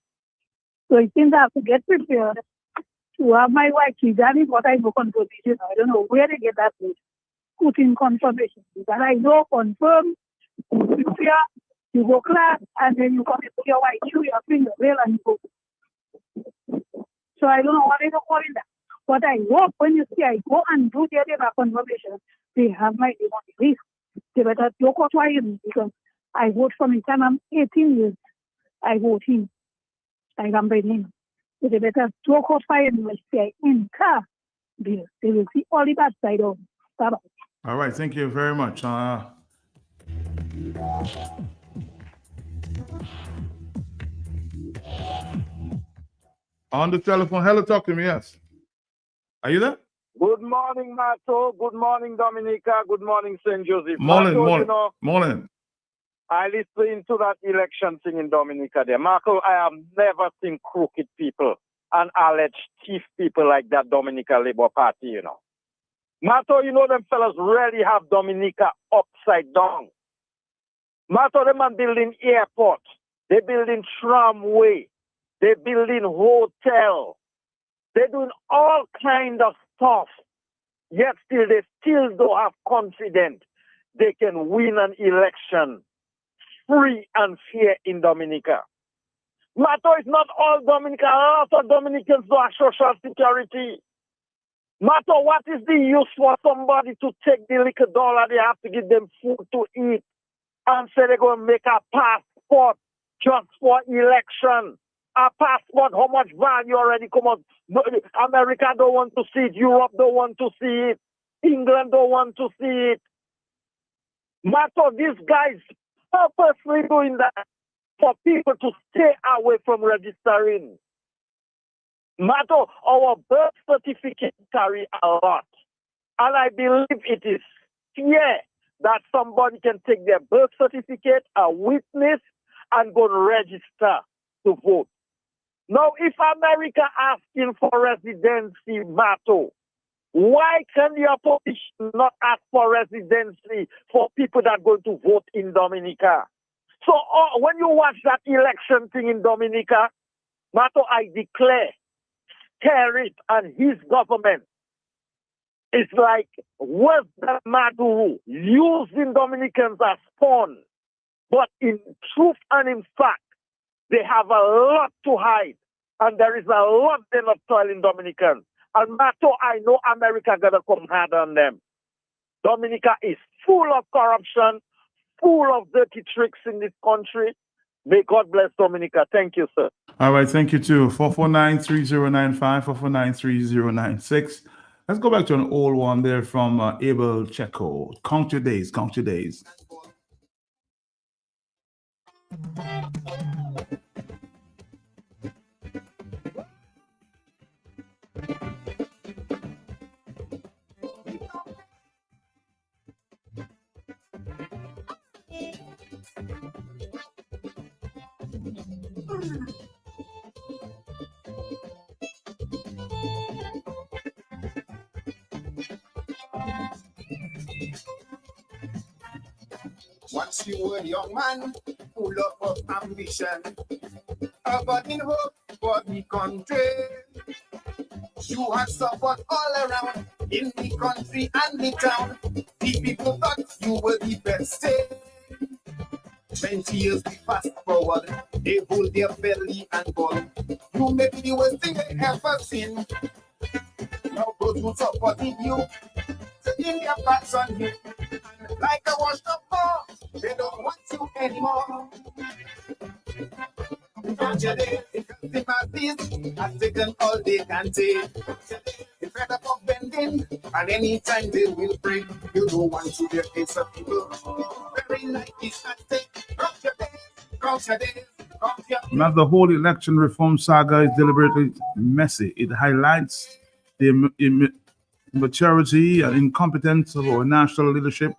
So it seems I have to get prepared to have my white shoes. That is what I know confirmation. I don't know where they get that place. Put in confirmation. But I know confirm, you prepare, you go class, and then you come and put your white shoe, your finger, veil, and you go. So I don't know what they call it that. But I hope when you see I go and do their confirmation, they have my name on the list. They better look out for him because I vote from the time I'm 18 years. I vote him. I am by name. So they better look out for him when they enter. They will see all the bad side of him. Bye-bye. All right. Thank you very much. On the telephone. Hello, talk to me. Yes. Are you there? Good morning, Mato. Good morning, Dominica. Good morning, St. Joseph. Morning, Mato, morning. I listened to that election thing in Dominica there. Marco, I have never seen crooked people and alleged thief people like that Dominica Labour Party, Mato, them fellas really have Dominica upside down. Mato, them are building airport. They're building tramway. They're building hotel. They're doing all kind of stuff. Yet they still don't have confidence they can win an election free and fair in Dominica. Mato is not all Dominica. A lot of Dominicans don't have social security. Mato, what is the use for somebody to take the little dollar they have to give them food to eat and say they're going to make a passport just for election? A passport, how much value already come out? America don't want to see it. Europe don't want to see it. England don't want to see it. Matter, these guys purposely doing that for people to stay away from registering. Matter, our birth certificate carry a lot. And I believe it is fair that somebody can take their birth certificate, a witness, and go register to vote. Now, if America asking for residency, Mato, why can the opposition not ask for residency for people that are going to vote in Dominica? So when you watch that election thing in Dominica, Mato, I declare, Terry and his government is like worse than Maduro, using Dominicans as pawn. But in truth and in fact, they have a lot to hide. And there is a lot of toil in Dominican. And Mato, I know America gonna come hard on them. Dominica is full of corruption, full of dirty tricks in this country. May God bless Dominica. Thank you, sir. All right, thank you too. 449-3095, 449-3096. Let's go back to an old one there from Abel Checo. Count your days, count your days. Once you were a young man, full of ambition, a burning hope for the country. You had support all around, in the country and the town. The people thought you were the best. 20 years we fast forward, they hold their belly and ball. You may be the worst thing they ever seen. Now those who supported you, taking their backs on you. And like a washed up ball, they don't want you anymore. Count your days, the masses have taken all they can take. They're fed up of bending, and anytime they will break, you don't want to be a case of people. Very night is at stake. Count your days, count your days, count your days. Now, the whole election reform saga is deliberately messy. It highlights the immaturity and incompetence of our national leadership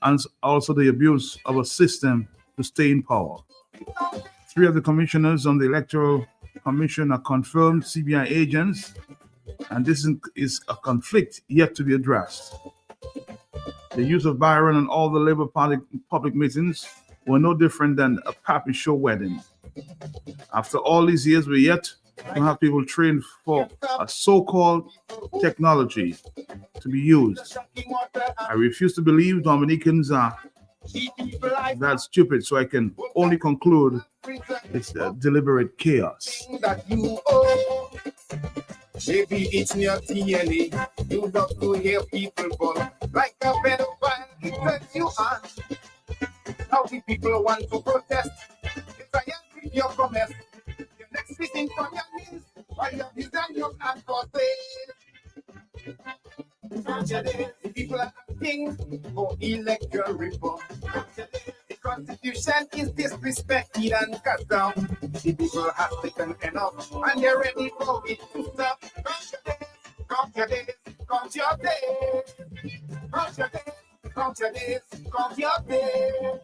and also the abuse of a system to stay in power. 3 of the commissioners on the Electoral Commission are confirmed CBI agents, and this is a conflict yet to be addressed. The use of Byron and all the Labour Party public meetings were no different than a Pappy Show wedding. After all these years, we're yet to have people trained for a so-called technology to be used. I refuse to believe Dominicans are that stupid, so I can only conclude it's deliberate chaos. That you owe. Maybe it's in your DNA. You love to hear people fall like a pedophile. It turns you on. How the people want to protest. If I am with your promise, your next sitting on your knees while you're designing your hand for sale. The people are asking for electoral reform. The Constitution is disrespected and cut down. The people have taken enough and they're ready for it to stop. Count your days, count your days, count your days, count your days, count your days.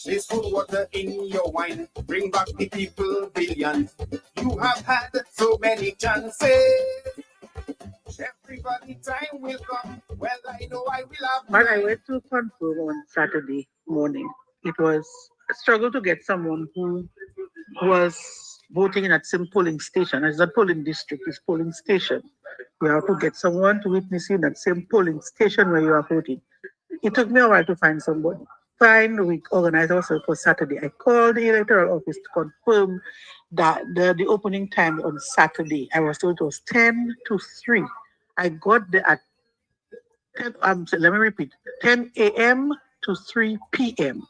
Place cool water in your wine, bring back the people billions. You have had so many chances. Everybody time will come. Well, I know I will have. But I went to confirm on Saturday morning. It was a struggle to get someone who was voting in that same polling station. It's not polling district, it's polling station. You have to get someone to witness in that same polling station where you are voting. It took me a while to find somebody. Fine, we organized ourselves for Saturday. I called the electoral office to confirm that the opening time on Saturday. I was told it was 10 to 3. I got there at 10, let me repeat, 10 a.m. to 3 p.m.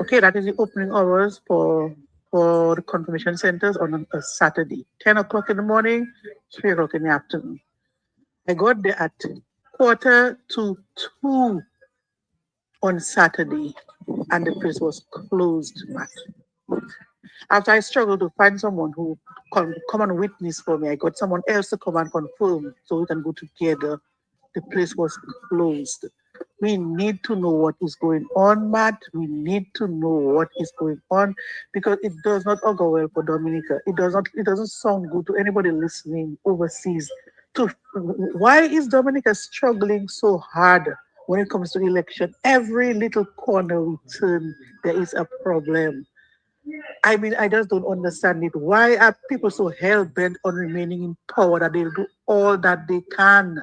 Okay, that is the opening hours for the confirmation centers on a Saturday. 10 o'clock in the morning, 3 o'clock in the afternoon. I got there at 1:45 on Saturday, and the place was closed, Matt. After I struggled to find someone who come and witness for me, I got someone else to come and confirm so we can go together. The place was closed. We need to know what is going on, Matt. We need to know what is going on because it does not augur well for Dominica. It doesn't sound good to anybody listening overseas Why is Dominica struggling so hard when it comes to election? Every little corner we turn, there is a problem. I mean, I just don't understand it. Why are people so hell-bent on remaining in power that they'll do all that they can?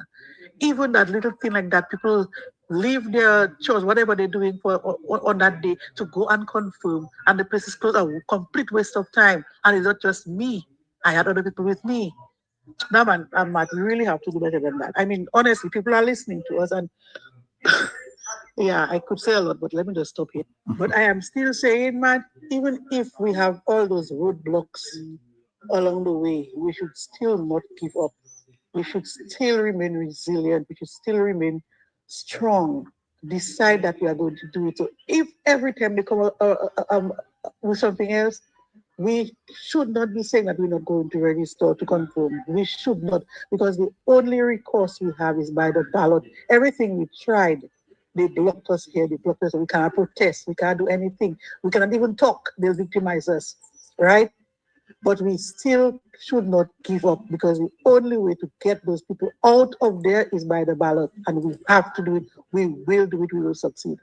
Even that little thing like that, people leave their chores, whatever they're doing for on that day, to go and confirm, and the place is closed. A complete waste of time. And it's not just me. I had other people with me. No, man, Matt, we really have to do better than that. I mean, honestly, people are listening to us, and yeah, I could say a lot, but let me just stop here. But I am still saying, Matt, even if we have all those roadblocks along the way, we should still not give up. We should still remain resilient. We should still remain strong. Decide that we are going to do it. So if every time they come with something else, we should not be saying that we're not going to register to confirm. We should not, because the only recourse we have is by the ballot. Everything we tried, they blocked us here, they blocked us. We cannot protest, we can't do anything. We cannot even talk, they'll victimize us, right? But we still should not give up, because the only way to get those people out of there is by the ballot. And we have to do it. We will do it. We will succeed.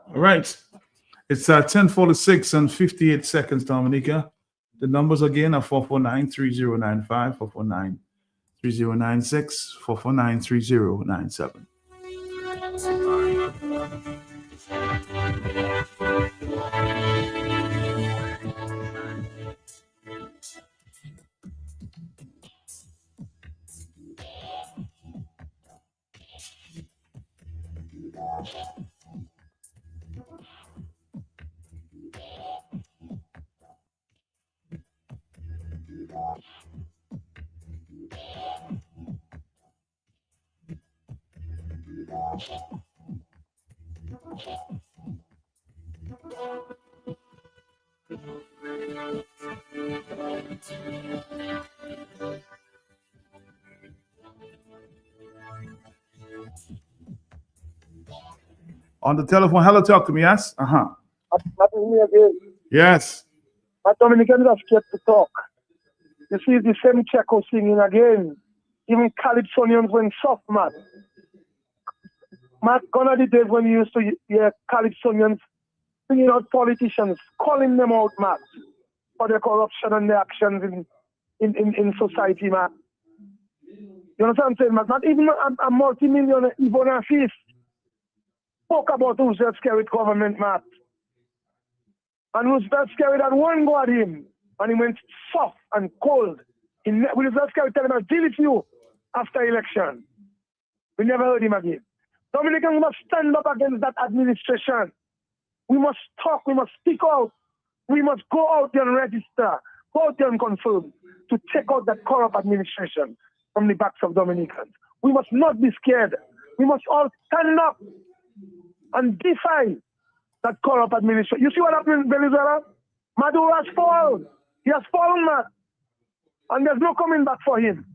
All right. It's 10:46 and 58 seconds, Dominica. The numbers again are 449-3095, 449-3096, 449-3097. On the telephone, hello, talk to me, yes? Yes. But Dominican are scared to talk. You see the same Checo singing again. Even Calypsonians went soft, Matt. Matt, gone are the days when you used to hear Calypsonians singing out politicians, calling them out, Matt, for their corruption and their actions in society, Matt. You understand what I'm saying, Matt? Not even a multi-millionaire Ibona Fist spoke about Roosevelt Skerrit government, Matt. And Roosevelt Skerrit had one go at him, and he went soft and cold. Roosevelt Skerrit telling him, I'll deal with you after election. We never heard him again. Dominicans must stand up against that administration. We must talk, we must speak out. We must go out there and register, go out there and confirm to take out that corrupt administration from the backs of Dominicans. We must not be scared. We must all stand up and defy that corrupt administration. You see what happened in Venezuela? Maduro has fallen. He has fallen, Matt. And there's no coming back for him.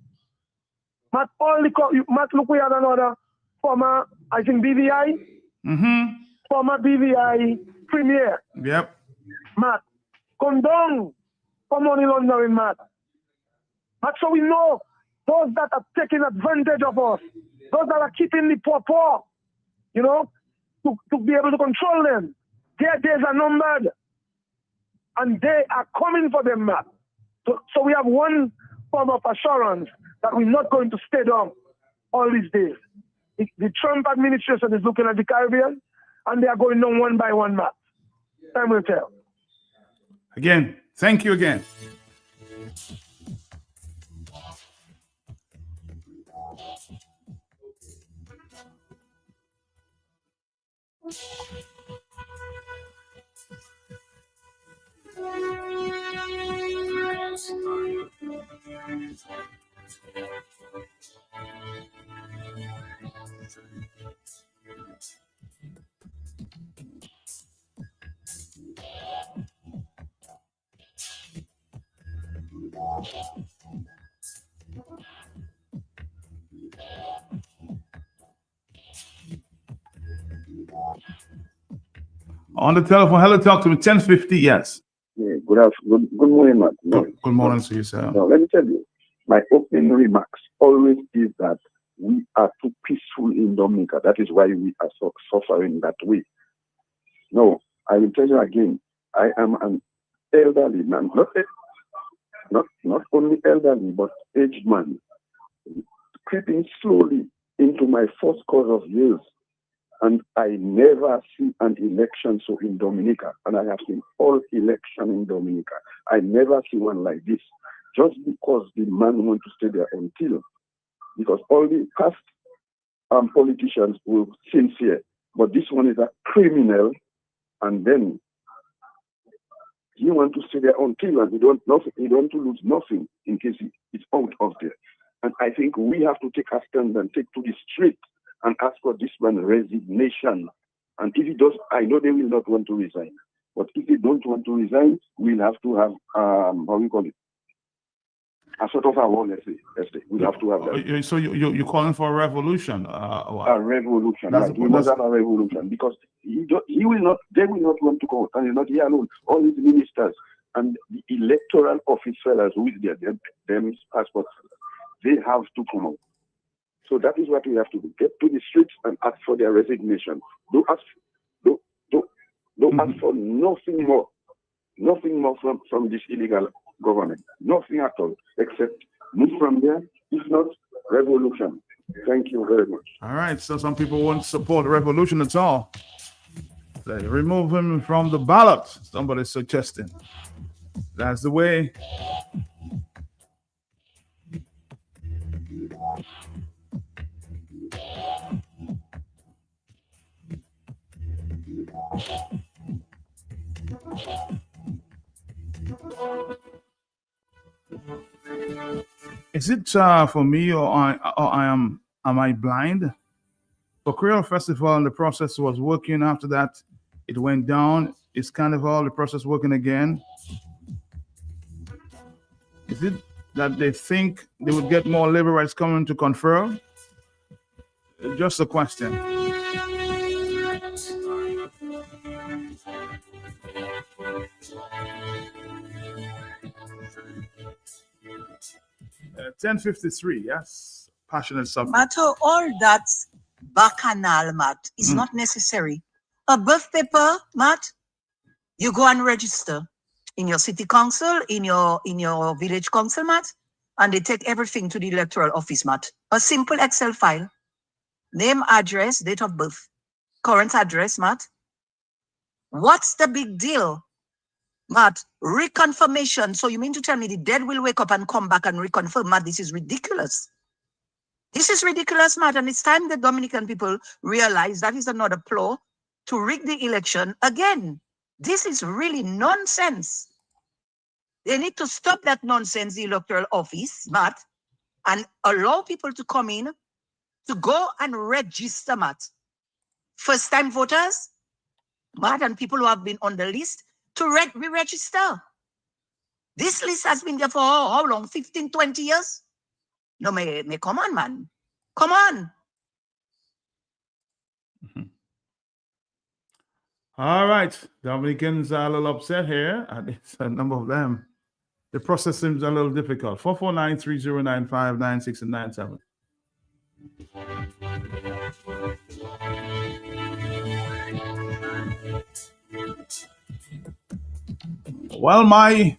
Matt, look, we had another former, I think, BVI. Former BVI premier. Yep. Matt, condone for money laundering, Matt. Matt, so we know those that are taking advantage of us, those that are keeping the poor, you know, to be able to control them. Their days are numbered. And they are coming for them, Matt. So we have one form of assurance that we're not going to stay down all these days. The Trump administration is looking at the Caribbean, and they are going down one by one, Matt. Time will tell. Again, thank you again. On the telephone, hello, talk to me. 10:50, yes. Yeah, good morning, Matt. Good morning to you, sir. Now, let me tell you, my opening remarks always is that we are too peaceful in Dominica. That is why we are suffering that way. No, I will tell you again, I am an elderly man, not only elderly, but aged man, creeping slowly into my first course of years. And I never see an election so in Dominica. And I have seen all election in Dominica. I never see one like this. Just because the man wants to stay there until. Because all the past politicians were sincere. But this one is a criminal. And then he wants to stay there until, and he don't want to lose nothing in case he's out of there. And I think we have to take a stand and take to the street and ask for this man resignation. And if he does, I know they will not want to resign. But if they don't want to resign, we'll have to have, how we call it, a sort of a war, let's say. We'll have to have that. So you're calling for a revolution? A revolution. Right. We must have a revolution because they will not want to go. And not here alone. All these ministers and the electoral office fellows with them passports, they have to come out. So that is what we have to do. Get to the streets and ask for their resignation. Don't ask for nothing more. Nothing more from this illegal government. Nothing at all, except move from there. If not, revolution. Thank you very much. All right. So some people won't support revolution at all. They remove him from the ballot. Somebody's suggesting. That's the way. Is it for me or am I blind? For Creole Festival, and the process was working. After that, it went down. Is Carnival, the process working again? Is it that they think they would get more labor rights coming to confer? Just a question. Uh, 10:53, yes. Passionate suffering. Matter all that bacchanal, Matt, is not necessary. A birth paper, Matt, you go and register in your city council, in your village council, Matt, and they take everything to the electoral office, Matt. A simple Excel file. Name, address, date of birth, current address, Matt. What's the big deal? Matt, reconfirmation. So you mean to tell me the dead will wake up and come back and reconfirm? Matt, this is ridiculous. This is ridiculous, Matt. And it's time the Dominican people realize that is another ploy to rig the election again. This is really nonsense. They need to stop that nonsense, the electoral office, Matt, and allow people to come in to go and register, Matt. First-time voters, Matt, and people who have been on the list to re-register. This list has been there for how long? 15, 20 years? No, come on, man. Come on. Mm-hmm. All right. Dominicans are a little upset here. It's a number of them. The process seems a little difficult. 449-3095-96 and 97. Well, I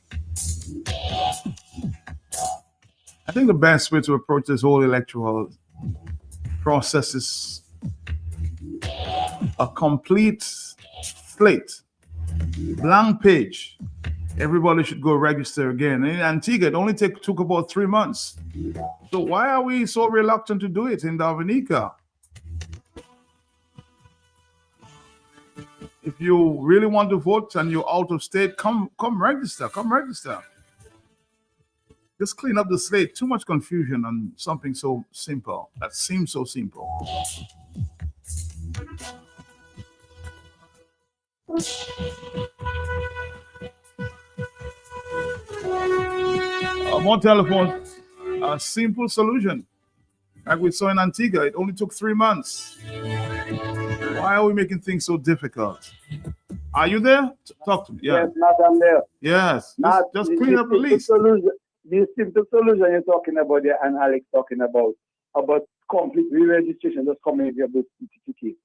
think the best way to approach this whole electoral process is a complete slate, blank page. Everybody should go register again. In Antigua, it only took about 3 months. So why are we so reluctant to do it in Dominica? If you really want to vote and you're out of state, come register. Come register. Just clean up the slate. Too much confusion on something so simple. That seems so simple. More telephone. A simple solution. Like we saw in Antigua, it only took 3 months. Why are we making things so difficult? Are you there? Talk to me. Yeah. Yes, Matt, I'm there. Yes. Just clean up the list. the simple solution you're talking about there and Alex talking about complete re-registration just coming with your birth certificate.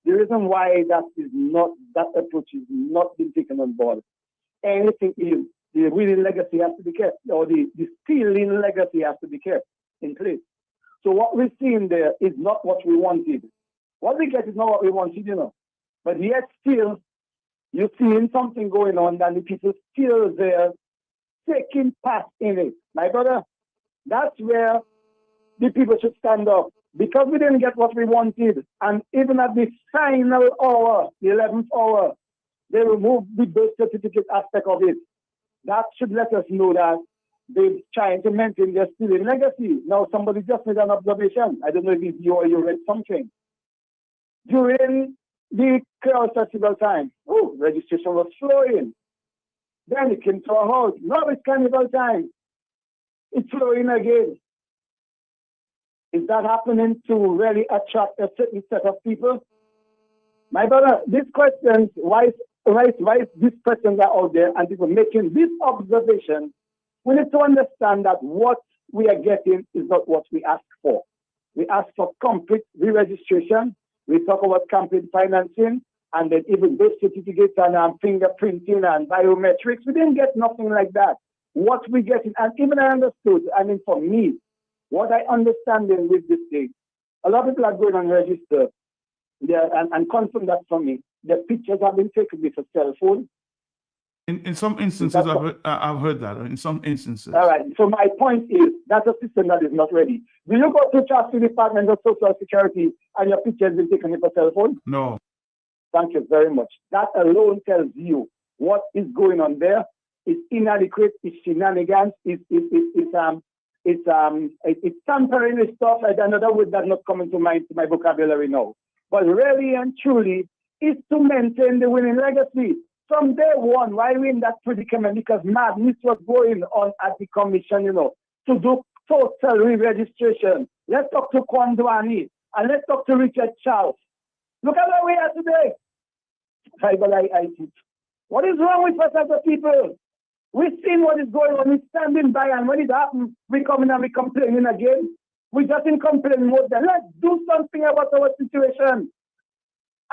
The reason why that approach is not been taken on board, anything is the winning legacy has to be kept, or the stealing legacy has to be kept in place. So what we're seeing there is not what we wanted. What we get is not what we wanted, But yet still, you're seeing something going on and the people still there taking part in it. My brother, that's where the people should stand up. Because we didn't get what we wanted, and even at the final hour, the 11th hour, they removed the birth certificate aspect of it. That should let us know that they're trying to maintain their stealing legacy. Now, somebody just made an observation. I don't know if it's you or you read something. During the Creole Festival time, registration was flowing. Then it came to a halt. Now it's Carnival time. It's flowing again. Is that happening to really attract a certain set of people? My brother, these questions, why these questions are out there and people making this observation, we need to understand that what we are getting is not what we asked for. We asked for complete re-registration. We talk about complete financing, and then even birth certificates and fingerprinting and biometrics. We didn't get nothing like that. What we get, and even I understood, for me, what I understand with this thing, a lot of people are going on register and confirm that from me. The pictures have been taken with a cell phone. In some instances, I've heard that. In some instances. All right. So my point is that's a system that is not ready. Do you go to Chassis Department of Social Security and your picture has been taken with a cell phone? No. Thank you very much. That alone tells you what is going on there. It's inadequate. It's shenanigans. It's tampering stuff. Another word that's not coming to my vocabulary now. But really and truly, it's to maintain the winning legacy. From day one, why we're in that predicament? Because madness was going on at the commission, to do total re-registration. Let's talk to Kwandwani and let's talk to Richard Charles. Look at where we are today. What is wrong with us as a people? We've seen what is going on. We're standing by, and when it happens, we come in and we complaining again. We just in complaining mode. Let's do something about our situation.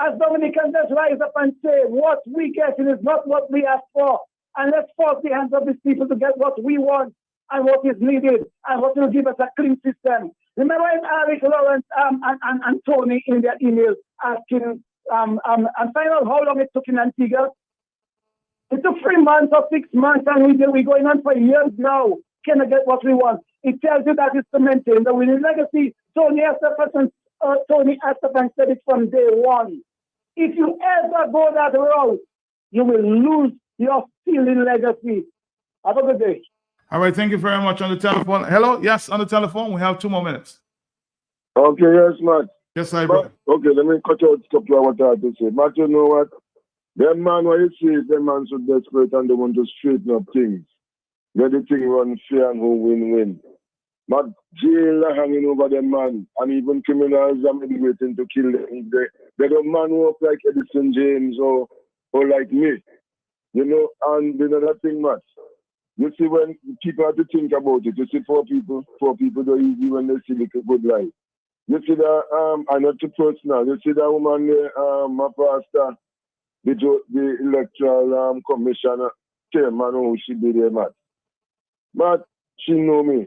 As Dominicans, let's rise up and say what we get is not what we asked for. And let's force the hands of these people to get what we want and what is needed and what will give us a clean system. Remember when Eric Lawrence and Tony in their email asking and find out how long it took in Antigua? It took 3 months or 6 months, and we're going on for years now. Can I get what we want? It tells you that it's to maintain the winning legacy. Tony Estefan said it from day one. If you ever go that route, you will lose your stealing legacy. Have a good day. All right, thank you very much. On the telephone. Hello, yes, on the telephone. We have 2 more minutes. Okay, yes, Matt. Yes, I bro. Okay, let me cut out stuff what I have to say. Matt, you know what? Them man, what you see, them man so desperate and they want to straighten up things. Let the thing run fair and who win. But jail are hanging over them man, and even criminals are maybe waiting to kill them. They don't man who up like Edison James or like me. And another thing, Matt. You see, when people have to think about it, you see four people don't easy when they see the good life. You see that, I'm not too personal, you see that woman there, my pastor, the electoral commissioner, chairman who she be there, Matt. But she know me.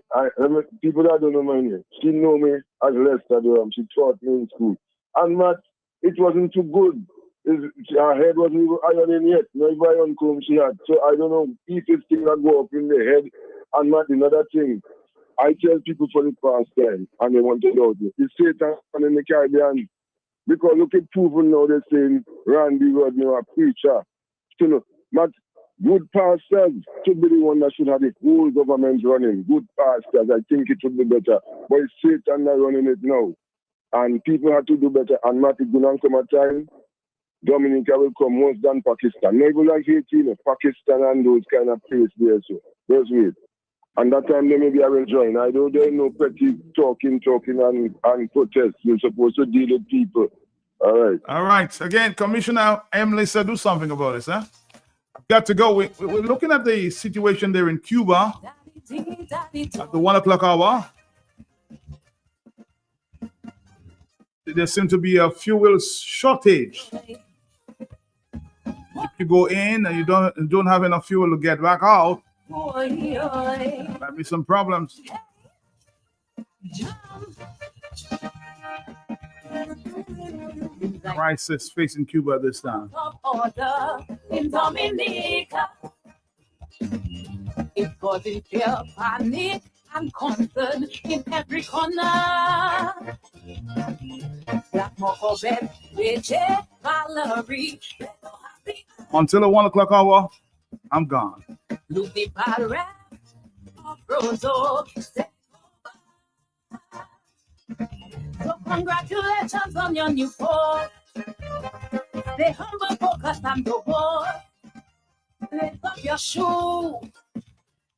People that don't know my name, she know me as Lester Durham. She taught me in school. And Matt, it wasn't too good. Her head wasn't even ironing yet. No iron comb she had. So I don't know if it's things that go up in the head. And Matt, another thing, I tell people for the past time, and they want to know this. It's Satan in the Caribbean. Because look at people now, they're saying, Randy Rodney, a preacher. So, Matt, good pastors should be the one that should have the whole government running. Good pastors, I think it would be better. But it's Satan that running it now. And people have to do better. And Matt, it's going to come a time, Dominica will come worse than Pakistan. Not even like Haiti, Pakistan and those kind of places there. So, just wait. And that time, maybe I will join. I don't there no petty talking and protest. You're supposed to deal with people. All right. All right. Again, Commissioner Emily said do something about this, huh? Got to go. We're looking at the situation there in Cuba. At the 1 o'clock hour, there seems to be a fuel shortage. If you go in and you don't have enough fuel to get back out, might be some problems. Crisis facing Cuba this time. Order in Dominica. It causing fear, panic, and concern in every corner. Black Mokobet, Richard, Valerie. Until the 1 o'clock hour, I'm gone. Look the parade of Rosso. So congratulations on your new force. Stay humble, focused, and the war. Lace up your shoe.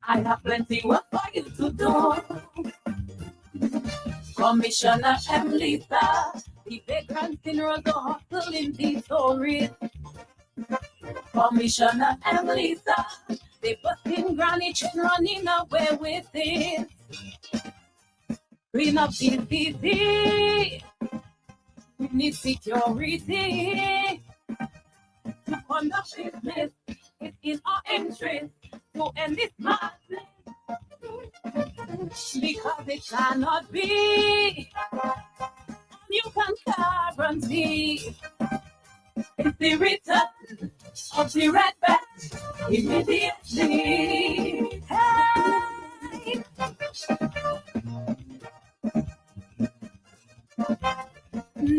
I have plenty work for you to do. Commissioner Emlita, the vagrants in Rosso Hostel in Detroit. Commissioner Emlita, they busting granny chain running away with it. Clean up the city. We need security to conduct business. It's in our interest to end this madness. Because it cannot be. You can guarantee it's the return of the red badge immediately. Hey.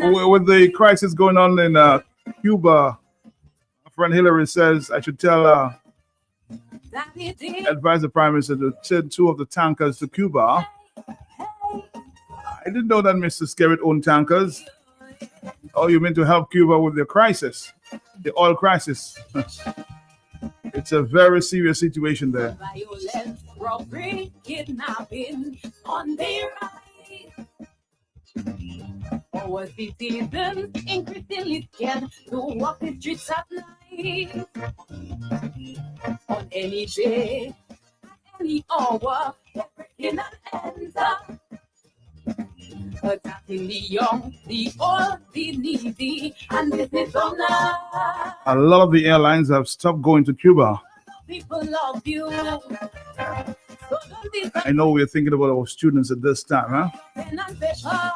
With the crisis going on in Cuba, my friend Hillary says I should tell advise the Prime Minister to send 2 of the tankers to Cuba. I didn't know that Mr. Skerritt owned tankers. Oh, you mean to help Cuba with the crisis, the oil crisis? It's a very serious situation there. Violence, robbery, kidnapping on the rise. Our citizens increasingly scared to walk the streets at night. On any day, any hour, everything that ends up. Attacking the young, the old, the needy, and business owners. A lot of the airlines have stopped going to Cuba. People love you. So don't be I know we're thinking about our students at this time, huh? pen and paper.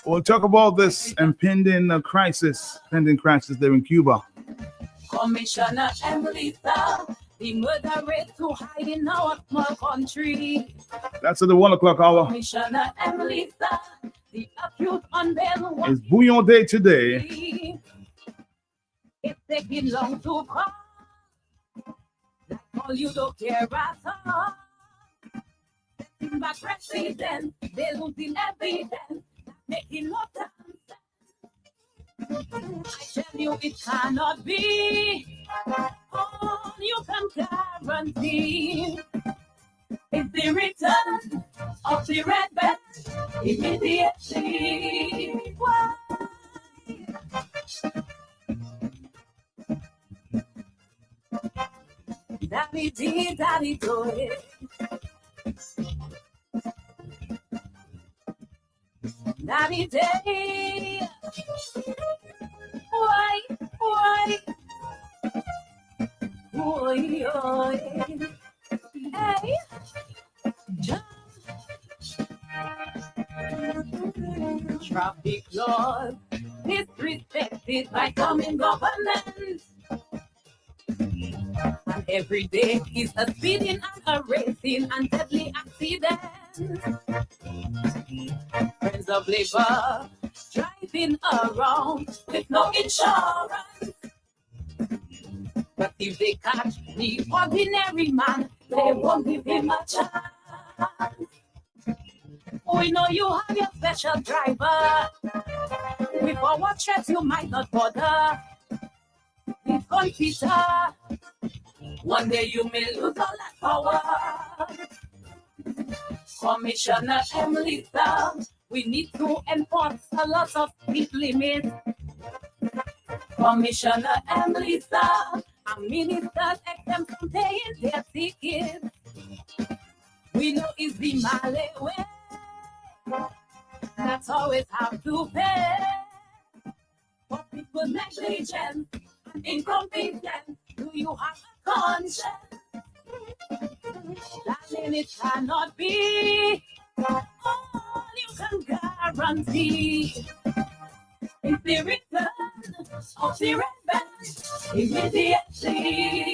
We'll talk about this impending crisis there in Cuba. Commissioner Emlita, the murder rate too high in our small country. That's at the 1 o'clock hour. Commissioner Emlita, the accused on bail. It's Bouillon Day today. It's taking long to come. Like all you don't care at all. Setting back president, they losing evidence, making no sense. I tell you it cannot be. All you can guarantee is the return of the red badge immediately. Why? Daddy did, daddy do it. Daddy day. Why? Hey, jump. Traffic laws disrespected by common government. And every day is a speeding and a racing and deadly accident. Friends of labor driving around with no insurance. But if they catch the ordinary man, they won't give him a chance. We know you have your special driver. With our checks, you might not bother. It's on Peter. One day you may lose all that power. Commissioner Emlita, we need to enforce a lot of speed limits. Commissioner Emlita, and ministers exempt from paying their tickets. We know it's the Malay way. That's always have to pay. For people negligent and incompetent, do you have a conscience? Darling, it cannot be. All you can guarantee is the return of the red band immediately.